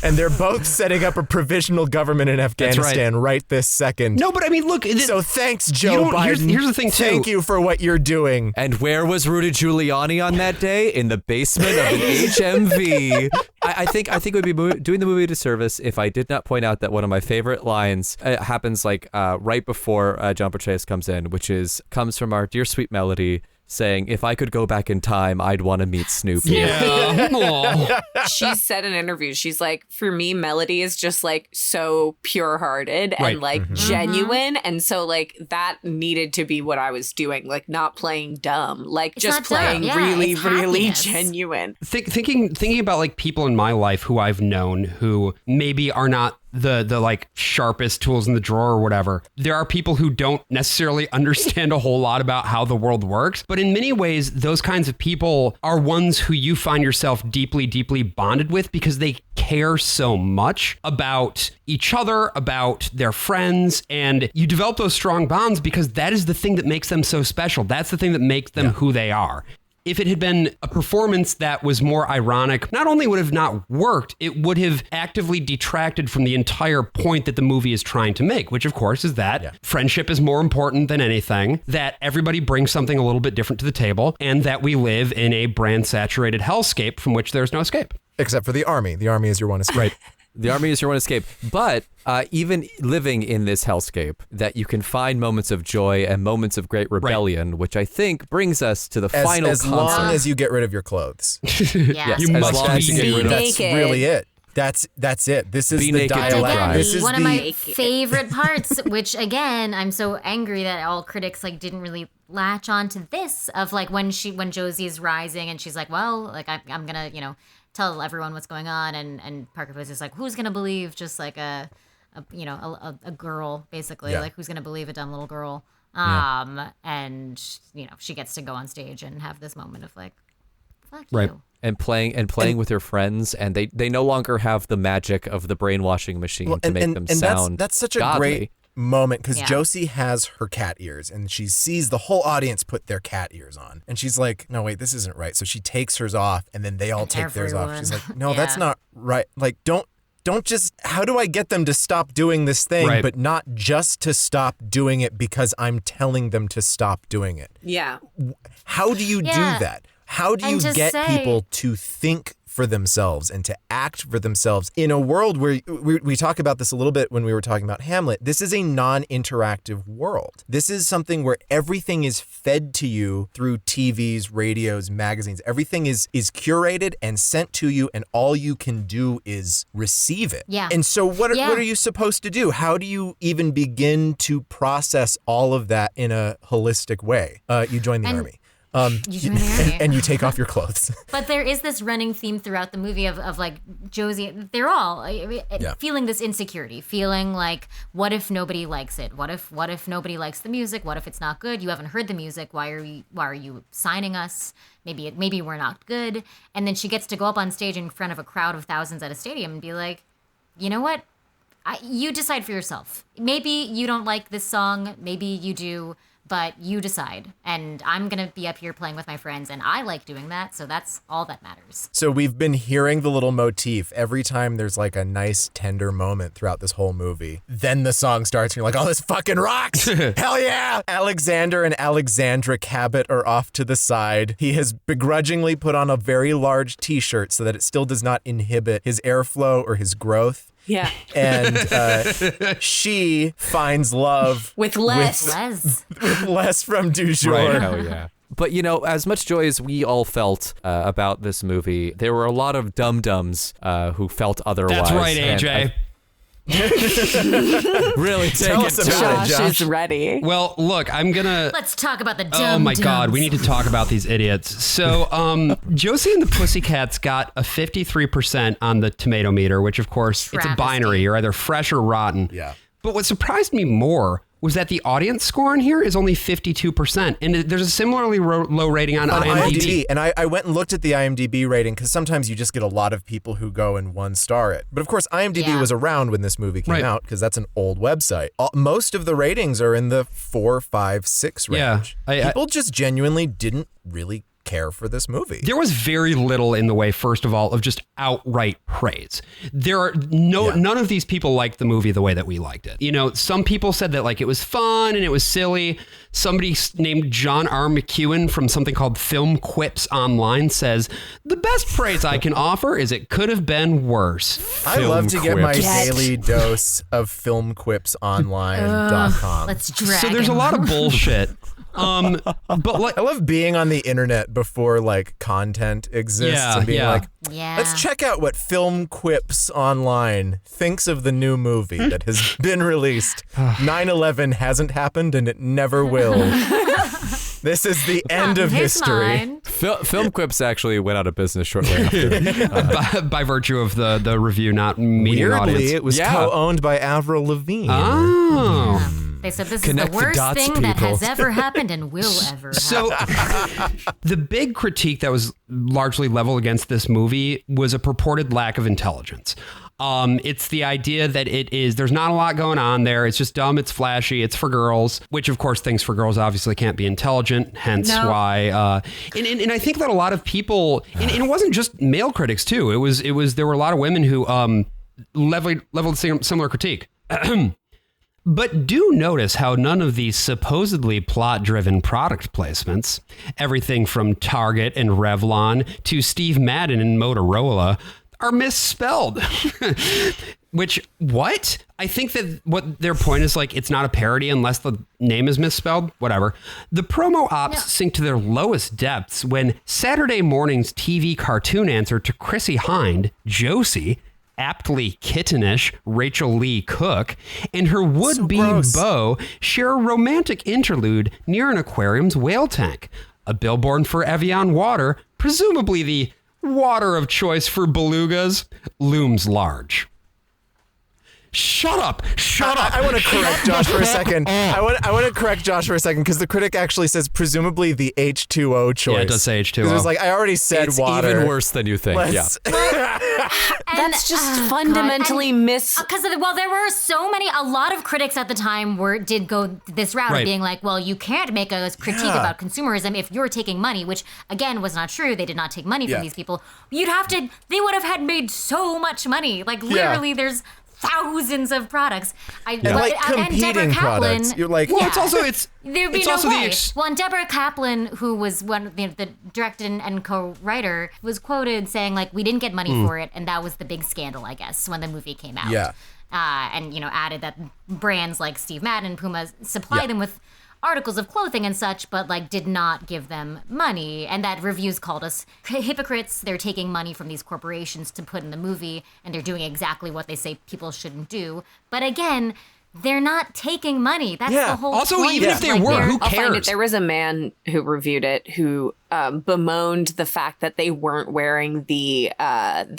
and they're both setting up a provisional government in Afghanistan right this second. no, but I mean, look. So thanks, You Joe don't- here's- Biden. here's the thing, too. Thank you for what you're doing. And where was Rudy Giuliani on that day? In the basement of an HMV. I think we'd be doing the movie a disservice if I did not point out that one of my favorite lines happens like right before John Petraeus comes in, which comes from our dear sweet Melody saying, "If I could go back in time, I'd want to meet Snoopy." Yeah. Aw. She said in interviews, she's like, for me, Melody is just like so pure-hearted Right. and like genuine. And so like that needed to be what I was doing, like not playing dumb, like It's just not dumb, playing yeah, really, it's really happiness. genuine. Thinking about like people in my life who I've known who maybe are not the like sharpest tools in the drawer or whatever. There are people who don't necessarily understand a whole lot about how the world works, but in many ways, those kinds of people are ones who you find yourself deeply, deeply bonded with because they care so much about each other, about their friends, and you develop those strong bonds because that is the thing that makes them so special. That's the thing that makes them who they are. If it had been a performance that was more ironic, not only would it have not worked, it would have actively detracted from the entire point that the movie is trying to make, which of course is that friendship is more important than anything, that everybody brings something a little bit different to the table, and that we live in a brand-saturated hellscape from which there's no escape. Except for the army. The army is your one escape. Right. The army is your one escape. But even living in this hellscape, that you can find moments of joy and moments of great rebellion, which I think brings us to the final As concert. long as you get rid of your clothes. Yes. You as must long as you be get rid of That's naked. really it. That's it. This is Be the naked, don't dialect. cry. This is one of the my favorite parts, which again, I'm so angry that all critics like didn't really latch on to this of like when Josie is rising and she's like, well, like I'm gonna, tell everyone what's going on, and Parker was just like, who's gonna believe just like a girl basically, like who's gonna believe a dumb little girl, and she gets to go on stage and have this moment of like, fuck Right. you. and playing with her friends, and they no longer have the magic of the brainwashing machine to make them sound that's such a godly. great moment because Yeah. Josie has her cat ears and she sees the whole audience put their cat ears on and she's like, no wait, this isn't right. So she takes hers off and then they all And take theirs off. everyone. She's like, no, Yeah. that's not right. Like don't just, how do I get them to stop doing this thing, Right. but not just to stop doing it because I'm telling them to stop doing it? Yeah. How do you Yeah. do that? How do And you to get say- people to think for themselves and to act for themselves in a world where we talk about this a little bit when we were talking about Hamlet? This is a non-interactive world. This is something where everything is fed to you through TVs, radios, magazines. Everything is curated and sent to you, and all you can do is receive it. Yeah. And so what Yeah. are you supposed to do? How do you even begin to process all of that in a holistic way? You join the And- army. You join the army. And you take off your clothes. But there is this running theme throughout the movie of like Josie, they're all feeling this insecurity, feeling like, what if nobody likes it? What if nobody likes the music? What if it's not good? You haven't heard the music. Why are you signing us? Maybe we're not good. And then she gets to go up on stage in front of a crowd of thousands at a stadium and be like, you know what? You decide for yourself. Maybe you don't like this song. Maybe you do. but you decide. And I'm going to be up here playing with my friends, and I like doing that, so that's all that matters. So we've been hearing the little motif every time there's like a nice tender moment throughout this whole movie. Then the song starts and you're like, oh, this fucking rocks. Hell yeah. Alexander and Alexandra Cabot are off to the side. He has begrudgingly put on a very large t-shirt so that it still does not inhibit his airflow or his growth. Yeah. And she finds love With Les. with Les from Du Jour. Right, hell yeah. But, you know, as much joy as we all felt about this movie, there were a lot of dum-dums who felt otherwise. That's right, AJ. Really take Tell it us to about it, Josh Josh. is ready. Well, look, I'm gonna. Let's talk about the dumb Oh my God, we need to talk about these idiots. So, Josie and the Pussycats got a 53% on the tomato meter, which of course it's a Travesty. binary. You're either fresh or rotten. Yeah. But what surprised me more was that the audience score on here is only 52%, and there's a similarly low rating on IMDb. And I went and looked at the IMDb rating because sometimes you just get a lot of people who go and 1-star it. But of course, IMDb Yeah. was around when this movie came Right. out because that's an old website. Most of the ratings are in the 4, 5, 6 range. Yeah, People just genuinely didn't really care for this movie. There was very little in the way, first of all, of just outright praise. There are none of these people liked the movie the way that we liked it. You know, some people said that like it was fun and it was silly. Somebody named John R. McEwen from something called Film Quips Online says, the best praise I can offer is it could have been worse. I love to get my quips. daily dose of filmquipsonline.com. Let's drag So there's a him. lot of bullshit. But like, I love being on the internet before like content exists Yeah, and being yeah. like, Yeah. let's check out what Film Quips Online thinks of the new movie that has been released. 9/11 hasn't happened and it never will. This is the end of Here's history. mine. Film Quips actually went out of business shortly after. by virtue of the review not meeting an Weirdly, audience. it was Yeah. co-owned by Avril Lavigne. Oh. They said this Connect is the the worst dots, thing that people. has ever happened and will ever happen. So the big critique that was largely leveled against this movie was a purported lack of intelligence. It's the idea that there's not a lot going on there. It's just dumb. It's flashy. It's for girls, which of course things for girls obviously can't be intelligent. Hence why, and I think that a lot of people, and it wasn't just male critics too. It was, there were a lot of women who, leveled similar critique. But do notice how none of these supposedly plot-driven product placements, everything from Target and Revlon to Steve Madden and Motorola, are misspelled. Which, what? I think that what their point is like, it's not a parody unless the name is misspelled. Whatever. The promo ops sink to their lowest depths when Saturday morning's TV cartoon answer to Chrissy Hind, Josie, aptly kittenish Rachel Lee Cook, and her would-be beau share a romantic interlude near an aquarium's whale tank. A billboard for Evian water, presumably the water of choice for belugas, looms large. Shut up! Shut up! I want to correct Josh for a second. I want to correct Josh for a second because the critic actually says presumably the H2O choice. Yeah, it does say H2O. 'Cause it was like, I already said It's water. even worse than you think. Let's- That's just fundamentally Because there were a lot of critics at the time did go this route Right. of being like, well, you can't make a critique about consumerism if you're taking money, which again was not true. They did not take money from these people. They would have had made so much money. Like literally there's thousands of products. And like competing products. You're like, Well, it's also There'd be it's no also way. the Well, and Deborah Kaplan, who was one of the director and co-writer, was quoted saying like, "We didn't get money for it," and that was the big scandal, I guess, when the movie came out. Yeah. And added that brands like Steve Madden and Puma supply them with articles of clothing and such, but like did not give them money, and that reviews called us hypocrites. They're taking money from these corporations to put in the movie, and they're doing exactly what they say people shouldn't do. But again, they're not taking money. That's the whole Also, point. even if they were, who I'll find it. cares? There was a man who reviewed it who bemoaned the fact that they weren't wearing the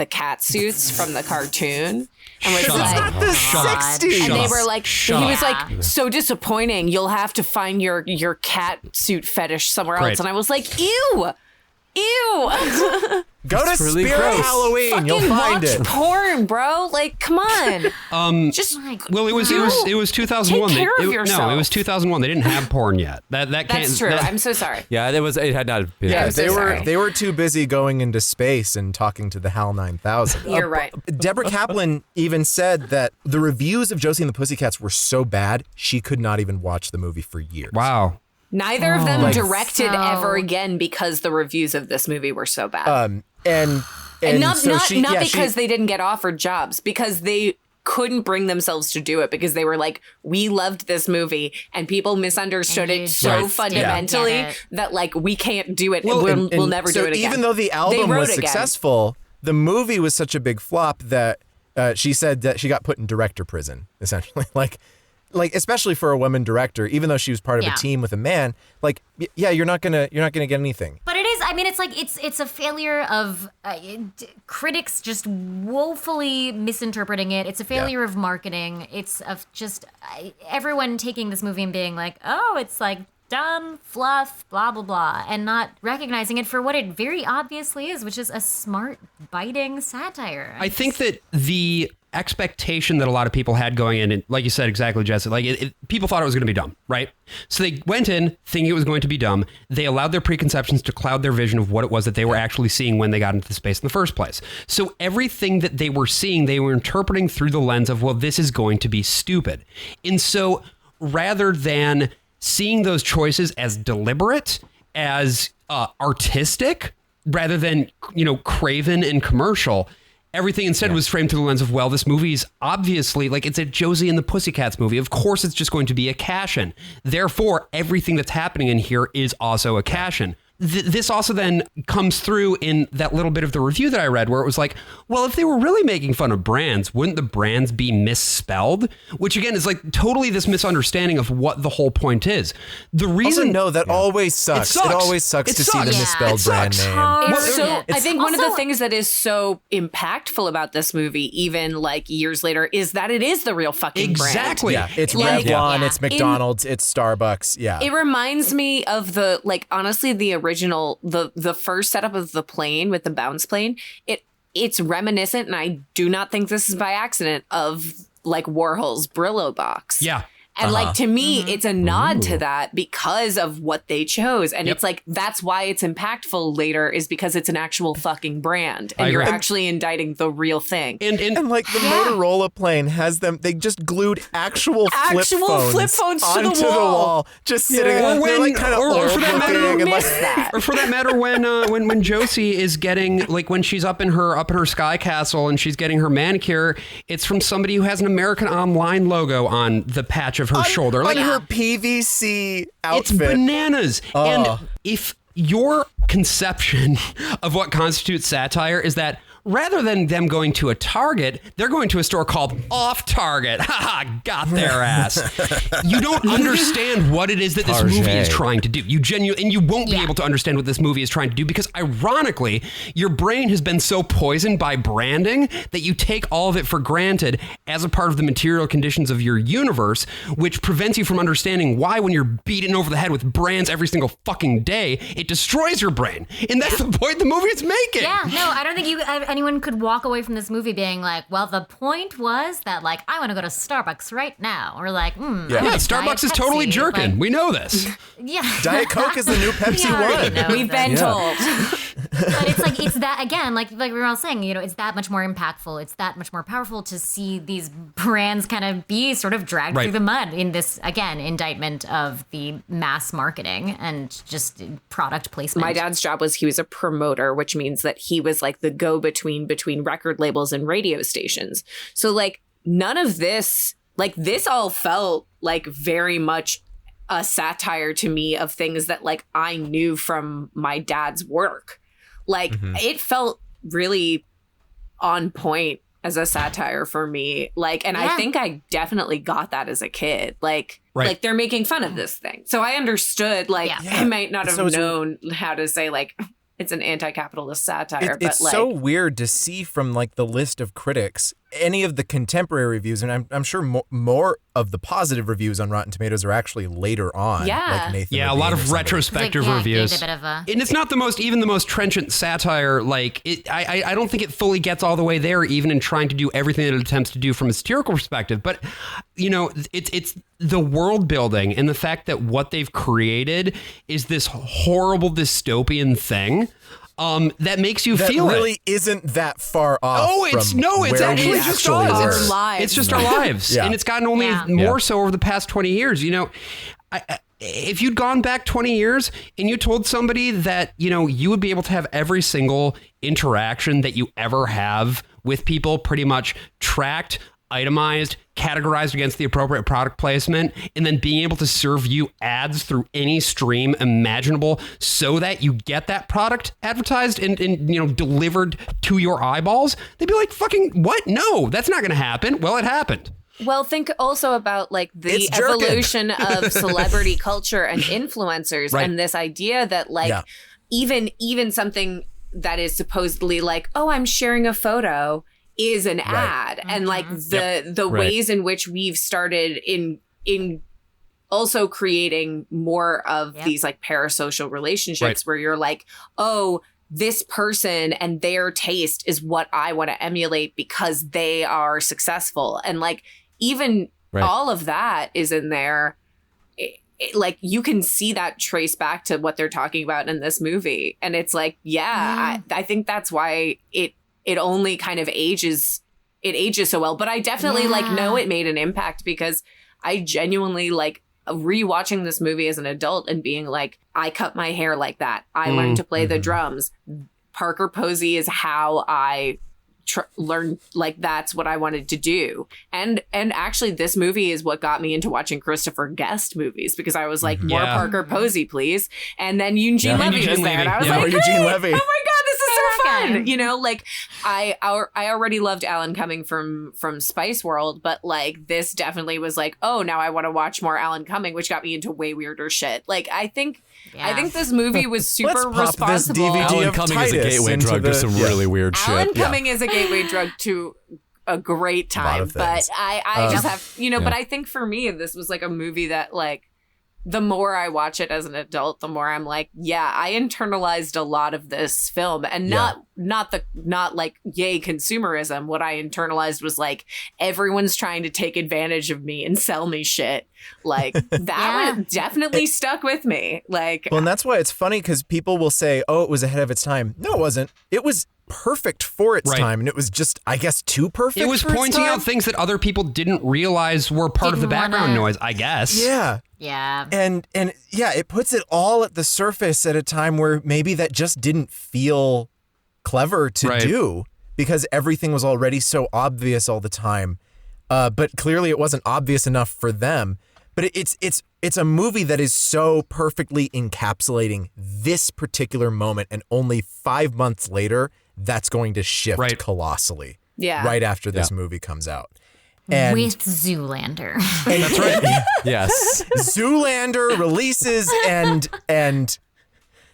cat suits from the cartoon, and was Shut like, up. the Shut up. 60s. and Shut they up. were like, Shut he up. was like, so disappointing. You'll have to find your cat suit fetish somewhere Great. else. And I was like, ew. Ew. Go to really Spirit gross. Halloween. You'll find watch it. porn, bro. Like, come on. Just Well, it was 2001. Take care of No, yourself. it was 2001. They didn't have porn yet. That can't. that's true. that- I'm so sorry. Yeah, it had not been. Yeah, I'm so they sorry. were too busy going into space and talking to the HAL 9000. You're right. Deborah Kaplan even said that the reviews of Josie and the Pussycats were so bad she could not even watch the movie for years. Wow. Neither of them directed So- ever again because the reviews of this movie were so bad. And not so she, not yeah, because she, they didn't get offered jobs, because they couldn't bring themselves to do it, because they were like, we loved this movie and people misunderstood And you it so just fundamentally didn't get it. that like we can't do it. Well, we'll never so do it again. even though the album wrote was again. successful, the movie was such a big flop that she said that she got put in director prison, essentially. Like especially for a woman director, even though she was part of Yeah. a team with a man, like yeah, you're not gonna get anything. But it is. I mean, it's like it's a failure of critics just woefully misinterpreting it. It's a failure of marketing. It's of just everyone taking this movie and being like, oh, it's like dumb fluff, blah blah blah, and not recognizing it for what it very obviously is, which is a smart, biting satire. I think that the expectation that a lot of people had going in, and like you said exactly, Jesse, like people thought it was going to be dumb, right? So they went in thinking it was going to be dumb. They allowed their preconceptions to cloud their vision of what it was that they were actually seeing when they got into the space in the first place. So everything that they were seeing, they were interpreting through the lens of, well, this is going to be stupid. And so rather than seeing those choices as deliberate, as artistic, rather than, craven and commercial, everything instead was framed through the lens of, well, this movie is obviously, like, it's a Josie and the Pussycats movie. Of course, it's just going to be a cash-in. Therefore, everything that's happening in here is also a cash-in. This also then comes through in that little bit of the review that I read where it was like, well, if they were really making fun of brands, wouldn't the brands be misspelled? Which again is like totally this misunderstanding of what the whole point is. The reason that always sucks. It always sucks to see the Yeah. misspelled brand name. It's So I think one of the also- things that is so impactful about this movie, even like years later, is that it is the real fucking Exactly. Yeah, it's Like- Revlon, Yeah. it's McDonald's, it's Starbucks. Yeah. brand. It reminds me of the, like, honestly, the original, the first setup of the plane with the bounce plane. It's reminiscent, and I do not think this is by accident, of like Warhol's Brillo box. Yeah. And like, to me, it's a nod to that because of what they chose. And it's like, that's why it's impactful later, is because it's an actual fucking brand. And I you're agree. actually indicting the real thing. And like the Motorola plane has them, they just glued actual flip phones to the onto wall. just sitting. Or They're when- like kind of or old for that matter, looking and like Missed that. Or for that matter, when Josie is getting, like, when she's up in her sky castle and she's getting her manicure, it's from somebody who has an American Online logo on the patch of her shoulder. Like, on her PVC outfit. it's bananas. And if your conception of what constitutes satire is that rather than them going to a Target, they're going to a store called Off Target. Haha, got their ass. You don't understand what it is that this movie is trying to do. And you won't be able to understand what this movie is trying to do because, ironically, your brain has been so poisoned by branding that you take all of it for granted as a part of the material conditions of your universe, which prevents you from understanding why, when you're beaten over the head with brands every single fucking day, it destroys your brain. And that's the point the movie is making. Yeah, no, I don't think anyone could walk away from this movie being like, well, the point was that, like, I want to go to Starbucks right now. Or like, I want Starbucks is Diet totally Pepsi. jerking. Like, we know this. yeah. Diet Coke is the new Pepsi We already One. know We've that. been told. But it's like, it's that, again, like we were all saying, it's that much more impactful. It's that much more powerful to see these brands kind of be sort of dragged Right. through the mud in this, again, indictment of the mass marketing and just product placement. My dad's job was, he was a promoter, which means that he was like the go-between between record labels and radio stations. So like none of this, like this all felt like very much a satire to me of things that like I knew from my dad's work. Like it felt really on point as a satire for me. Like, and I think I definitely got that as a kid. Like, like they're making fun of this thing. So I understood, like, I might not have known how to say, like, it's an anti-capitalist satire. It's but so weird to see from like the list of critics, any of the contemporary reviews, and I'm sure more of the positive reviews on Rotten Tomatoes are actually later on. Yeah. Like Nathan Yeah, a Levine lot or of somebody. retrospective Like, yeah, reviews. gave it a bit of a- And it's not even the most trenchant satire. Like, I don't think it fully gets all the way there, even in trying to do everything that it attempts to do from a satirical perspective. But, it's the world building and the fact that what they've created is this horrible dystopian thing that makes you That feel really it. isn't that far off. It's from it's where actually we just actually us. are. It's lives. It's just our lives, Yeah. and it's gotten only Yeah. more so over the past 20 years. If you'd gone back 20 years and you told somebody that, you would be able to have every single interaction that you ever have with people pretty much tracked, itemized, categorized against the appropriate product placement, and then being able to serve you ads through any stream imaginable so that you get that product advertised and delivered to your eyeballs, they'd be like, fucking what? No, that's not going to happen. Well, it happened. Well, think also about like the It's jerking. evolution of celebrity culture and influencers, Right. and this idea that like Yeah. even something that is supposedly like, oh, I'm sharing a photo is an ad, and like the Right. ways in which we've started in also creating more of these like parasocial relationships Right. where you're like, oh, this person and their taste is what I want to emulate because they are successful. And like, even Right. all of that is in there. Like you can see that trace back to what they're talking about in this movie. And it's like, I think that's why it only kind of ages so well. But I definitely like know it made an impact because I genuinely like rewatching this movie as an adult and being like, I cut my hair like that. I learned to play the drums. Parker Posey is how I learned, like that's what I wanted to do. And actually this movie is what got me into watching Christopher Guest movies because I was like, more Yeah. Parker Posey, please. And then Eugene Yeah. Levy Eugene was there. And Levy. I was Yeah. like, Eugene hey, Levy. oh my God, this is so Hey, fun. okay. Like I already loved Alan Cumming from Spice World, but like this definitely was like, oh, now I want to watch more Alan Cumming, which got me into way weirder shit. Like I think this movie was super Let's pop this responsible. DVD Alan of Cumming is a Titus gateway into drug to the- some yeah. really weird Alan shit. Cumming is a gateway drug to a great lot time, of but things. I just have, but I think for me, this was like a movie that like, the more I watch it as an adult, the more I'm like, yeah, I internalized a lot of this film, and not like yay consumerism. What I internalized was like everyone's trying to take advantage of me and sell me shit. Like that one definitely stuck with me. Like, Well, and that's why it's funny because people will say, oh, it was ahead of its time. No, it wasn't. It was perfect for its Right. time. And it was just, I guess, too perfect. It was for its pointing time. out things that other people didn't realize were part of the Didn't background wanna- noise, I guess. Yeah. Yeah. And yeah, it puts it all at the surface at a time where maybe that just didn't feel clever to Right. do because everything was already so obvious all the time. But clearly it wasn't obvious enough for them. But it's a movie that is so perfectly encapsulating this particular moment, and only 5 months later, that's going to shift Right. colossally. Yeah. Right after this movie comes out. And With Zoolander. that's right. Yes. Zoolander releases and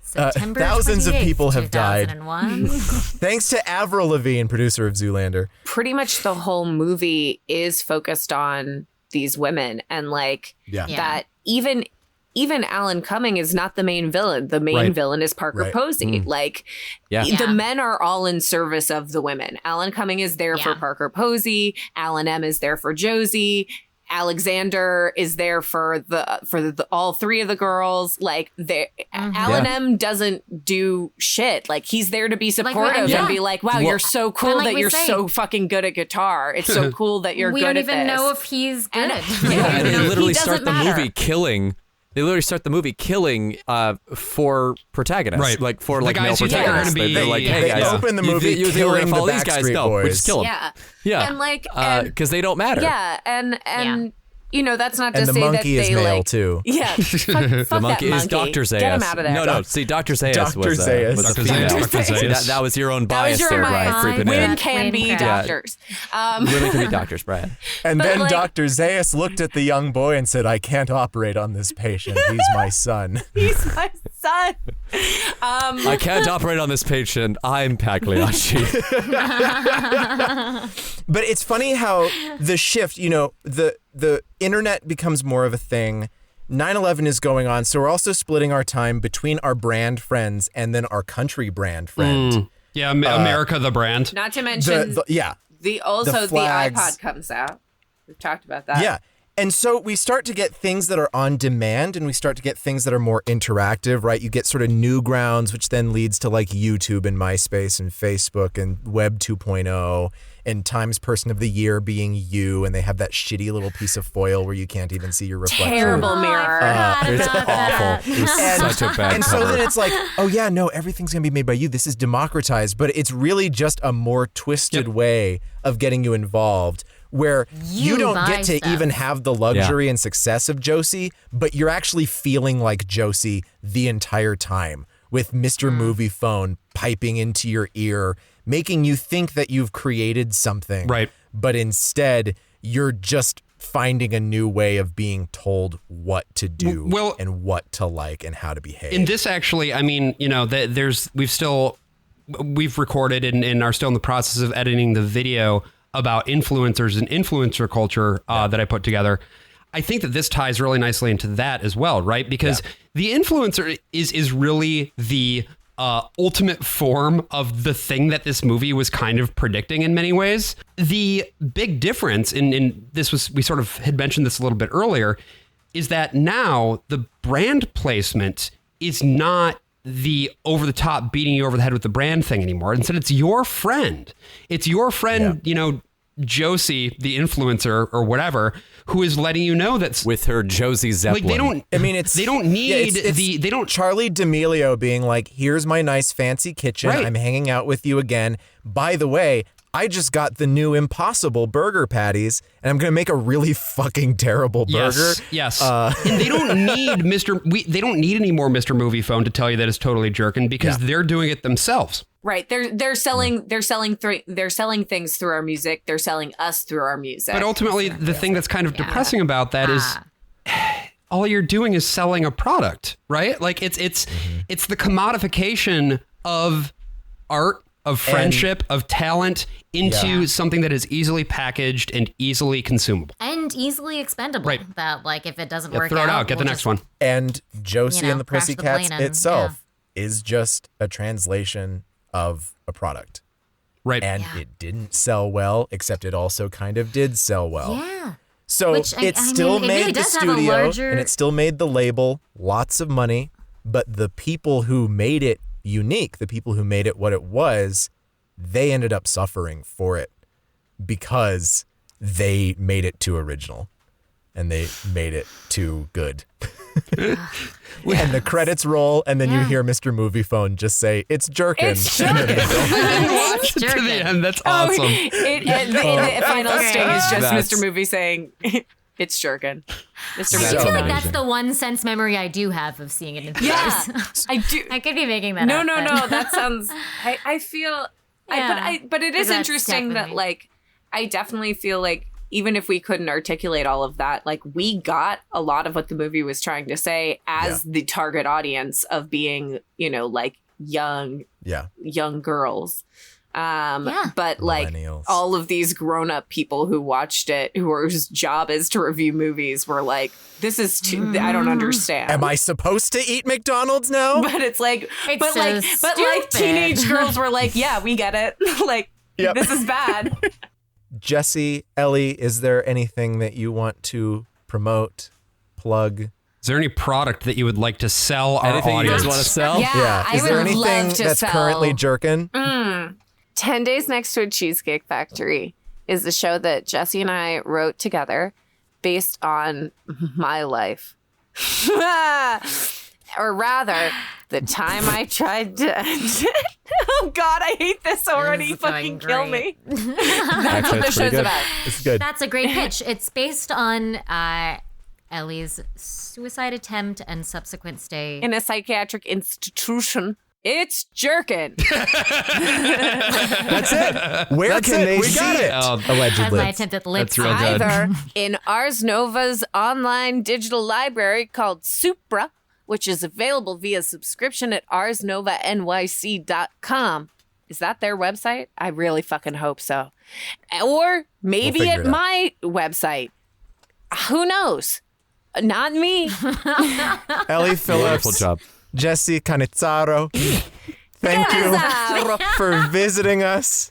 September thousands of 28th, people have died. 2001. Thanks to Avril Lavigne, producer of Zoolander. pretty much the whole movie is focused on these women, and like Yeah. Yeah. that even Alan Cumming is not the main villain. The main Right. villain is Parker Right. Posey. Like Yeah. the men are all in service of the women. Alan Cumming is there for Yeah. Parker Posey. Alan M is there for Josie. Alexander is there for the all three of the girls. Like Alan M doesn't do shit. Like he's there to be supportive yeah. and be like, wow, you're so cool And like that we you're say- so fucking good at guitar. It's so cool that you're we good don't at even this. know if he's good. Yeah, and they He literally doesn't start the matter. movie killing. They literally start the movie killing for protagonists, Right. like for The like male guys you think are protagonists. gonna be- They're like, hey They guys, open the you movie think we're killing gonna follow the these guys? Backstreet No, we Boys. just kill them. Yeah. Yeah, And like because they don't matter. yeah, and you know, that's not to And the say that monkey is they male like too. Yeah, fuck The that monkey is monkey. Dr. Zayas. Get him out of there. No, see, Dr. Zayas Dr. was Zayas. was a Dr. female. Zayas. Dr. See, Zayas. that was your own That was bias your there, mind. Brian, creeping Women in. can be Yeah. doctors. Women can be doctors, Brian. And But, then like- Dr. Zayas looked at the young boy and said, I can't operate on this patient. He's my son. He's my son. I can't operate on this patient. I'm Pagliacci. But it's funny how the shift, the internet becomes more of a thing. 9/11 is going on, so we're also splitting our time between our brand friends and then our country brand friend. Yeah, America the brand. Not to mention the flags. iPod comes out. We've talked about that. Yeah. And so we start to get things that are on demand and we start to get things that are more interactive, right? You get sort of Newgrounds, which then leads to like YouTube and MySpace and Facebook and Web 2.0 and Times Person of the Year being you. And they have that shitty little piece of foil where you can't even see your reflection. Terrible mirror. It's awful. It's such a bad And cover. so then it's like, oh yeah, no, everything's going to be made by you. This is democratized, but it's really just a more twisted way of getting you involved. Where you don't buy get to stuff. even have the luxury and success of Josie, but you're actually feeling like Josie the entire time with Mr. Movie Phone piping into your ear, making you think that you've created something. Right. But instead, you're just finding a new way of being told what to do and what to like and how to behave. In this, actually, I mean, we've recorded and are still in the process of editing the video about influencers and influencer culture that I put together. I think that this ties really nicely into that as well, right? Because the influencer is really the ultimate form of the thing that this movie was kind of predicting in many ways. The big difference in this was, we sort of had mentioned this a little bit earlier, is that now the brand placement is not the over the top beating you over the head with the brand thing anymore. Instead, it's your friend. It's your friend, Josie, the influencer or whatever, who is letting you know that's with her Josie Zeppelin. like they don't. I mean, it's they don't need it's they don't. Charlie D'Amelio being like, here's my nice fancy kitchen. Right. I'm hanging out with you again. By the way, I just got the new Impossible burger patties and I'm going to make a really fucking terrible burger. Yes. And they don't need they don't need any more Mr. Movie Phone to tell you that it's totally jerkin because they're doing it themselves. Right. They're selling things through our music. They're selling us through our music. But ultimately, the thing that's kind of depressing about that is all you're doing is selling a product, right? Like it's the commodification of art, of friendship, of talent into something that is easily packaged and easily consumable. And easily expendable. Right. That, like, if it doesn't work Throw it out. Get the we'll next just- one. And Josie and the crash the Pussycats plane and- itself is just a translation of a product. Right. And it didn't sell well, except it also kind of did sell well. Yeah. So Which, it I still mean, it made really the does have a studio larger- and it still made the label lots of money, but the people who made it unique, the people who made it what it was, they ended up suffering for it because they made it too original and they made it too good. And the credits roll and then you hear Mr. Movie Phone just say, it's jerkin. It's jerkin. It's To the jerkin. end. That's awesome. The final sting is just That's- Mr. Movie saying, it's jerkin. Mr. I Movie. feel like amazing. that's the one sense memory I do have of seeing it in theaters. Yeah, I do. I could be making that No, up. no, but- no. That sounds. I feel. Yeah. But it is That's interesting that definitely- like I definitely feel like even if we couldn't articulate all of that, like we got a lot of what the movie was trying to say as the target audience of being, like young girls. But like Millennials. all of these grown-up people who watched it, whose job is to review movies, were like, this is too, I don't understand. Am I supposed to eat McDonald's now? But it's like, It's but so like stupid. teenage girls were like, yeah, we get it. Like, Yep. this is bad. Jesse, Ellie, is there anything that you want to promote, plug? Is there any product that you would like to sell our Anything you audience? guys want to sell? Yeah, I Is there would anything love to that's sell. currently jerkin? 10 Days Next to a Cheesecake Factory is the show that Jesse and I wrote together based on my life. Or rather, the time I tried to end it. Oh, God, I hate this already. This is Fucking going kill me. great. That's what the it's pretty show's good. about. It's good. That's a great pitch. It's based on Ellie's suicide attempt and subsequent stay. In a psychiatric institution. It's jerkin. That's it. Where can they We see got it. it? That's Allegedly. my attempt at the lip That's real good. Either in Ars Nova's online digital library called Supra, which is available via subscription at arsnovanyc.com. Is that their website? I really fucking hope so. Or maybe We'll at figure it out. my website. Who knows? Not me. Ellie Phillips. Wonderful job. Jessie Cannizzaro. Thank you for visiting us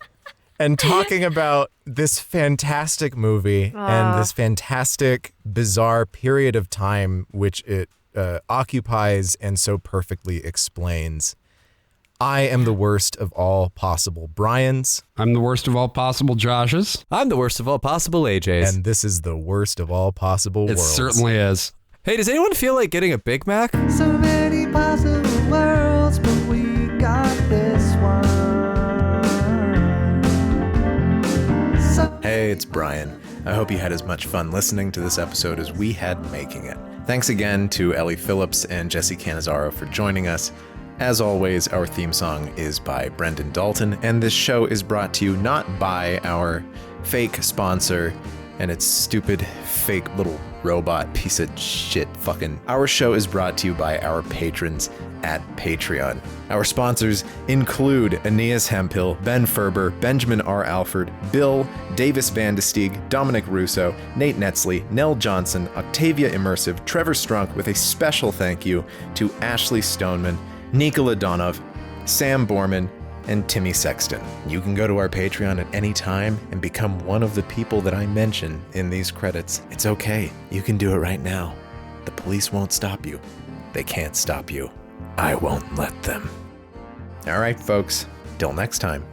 and talking about this fantastic movie and this fantastic, bizarre period of time which it occupies and so perfectly explains. I am the worst of all possible Brians, I'm the worst of all possible Joshes. I'm the worst of all possible AJs. and this is the worst of all possible It worlds. certainly is. Hey, does anyone feel like getting a Big Mac? So many possible worlds, but we got this one. So Hey, it's Brian. I hope you had as much fun listening to this episode as we had making it. Thanks again to Ellie Phillips and Jessie Cannizzaro for joining us. As always, our theme song is by Brendan Dalton, and this show is brought to you not by our fake sponsor and its stupid, fake little robot piece of shit fucking. Our show is brought to you by our patrons at Patreon. Our sponsors include Aeneas Hemphill, Ben Ferber, Benjamin R. Alford, Bill, Davis Van de Steeg, Dominic Russo, Nate Netzley, Nell Johnson, Octavia Immersive, Trevor Strunk, with a special thank you to Ashley Stoneman, Nikola Donov, Sam Borman, and Timmy Sexton. You can go to our Patreon at any time and become one of the people that I mention in these credits. It's okay. You can do it right now. The police won't stop you. They can't stop you. I won't let them. All right, folks. Till next time.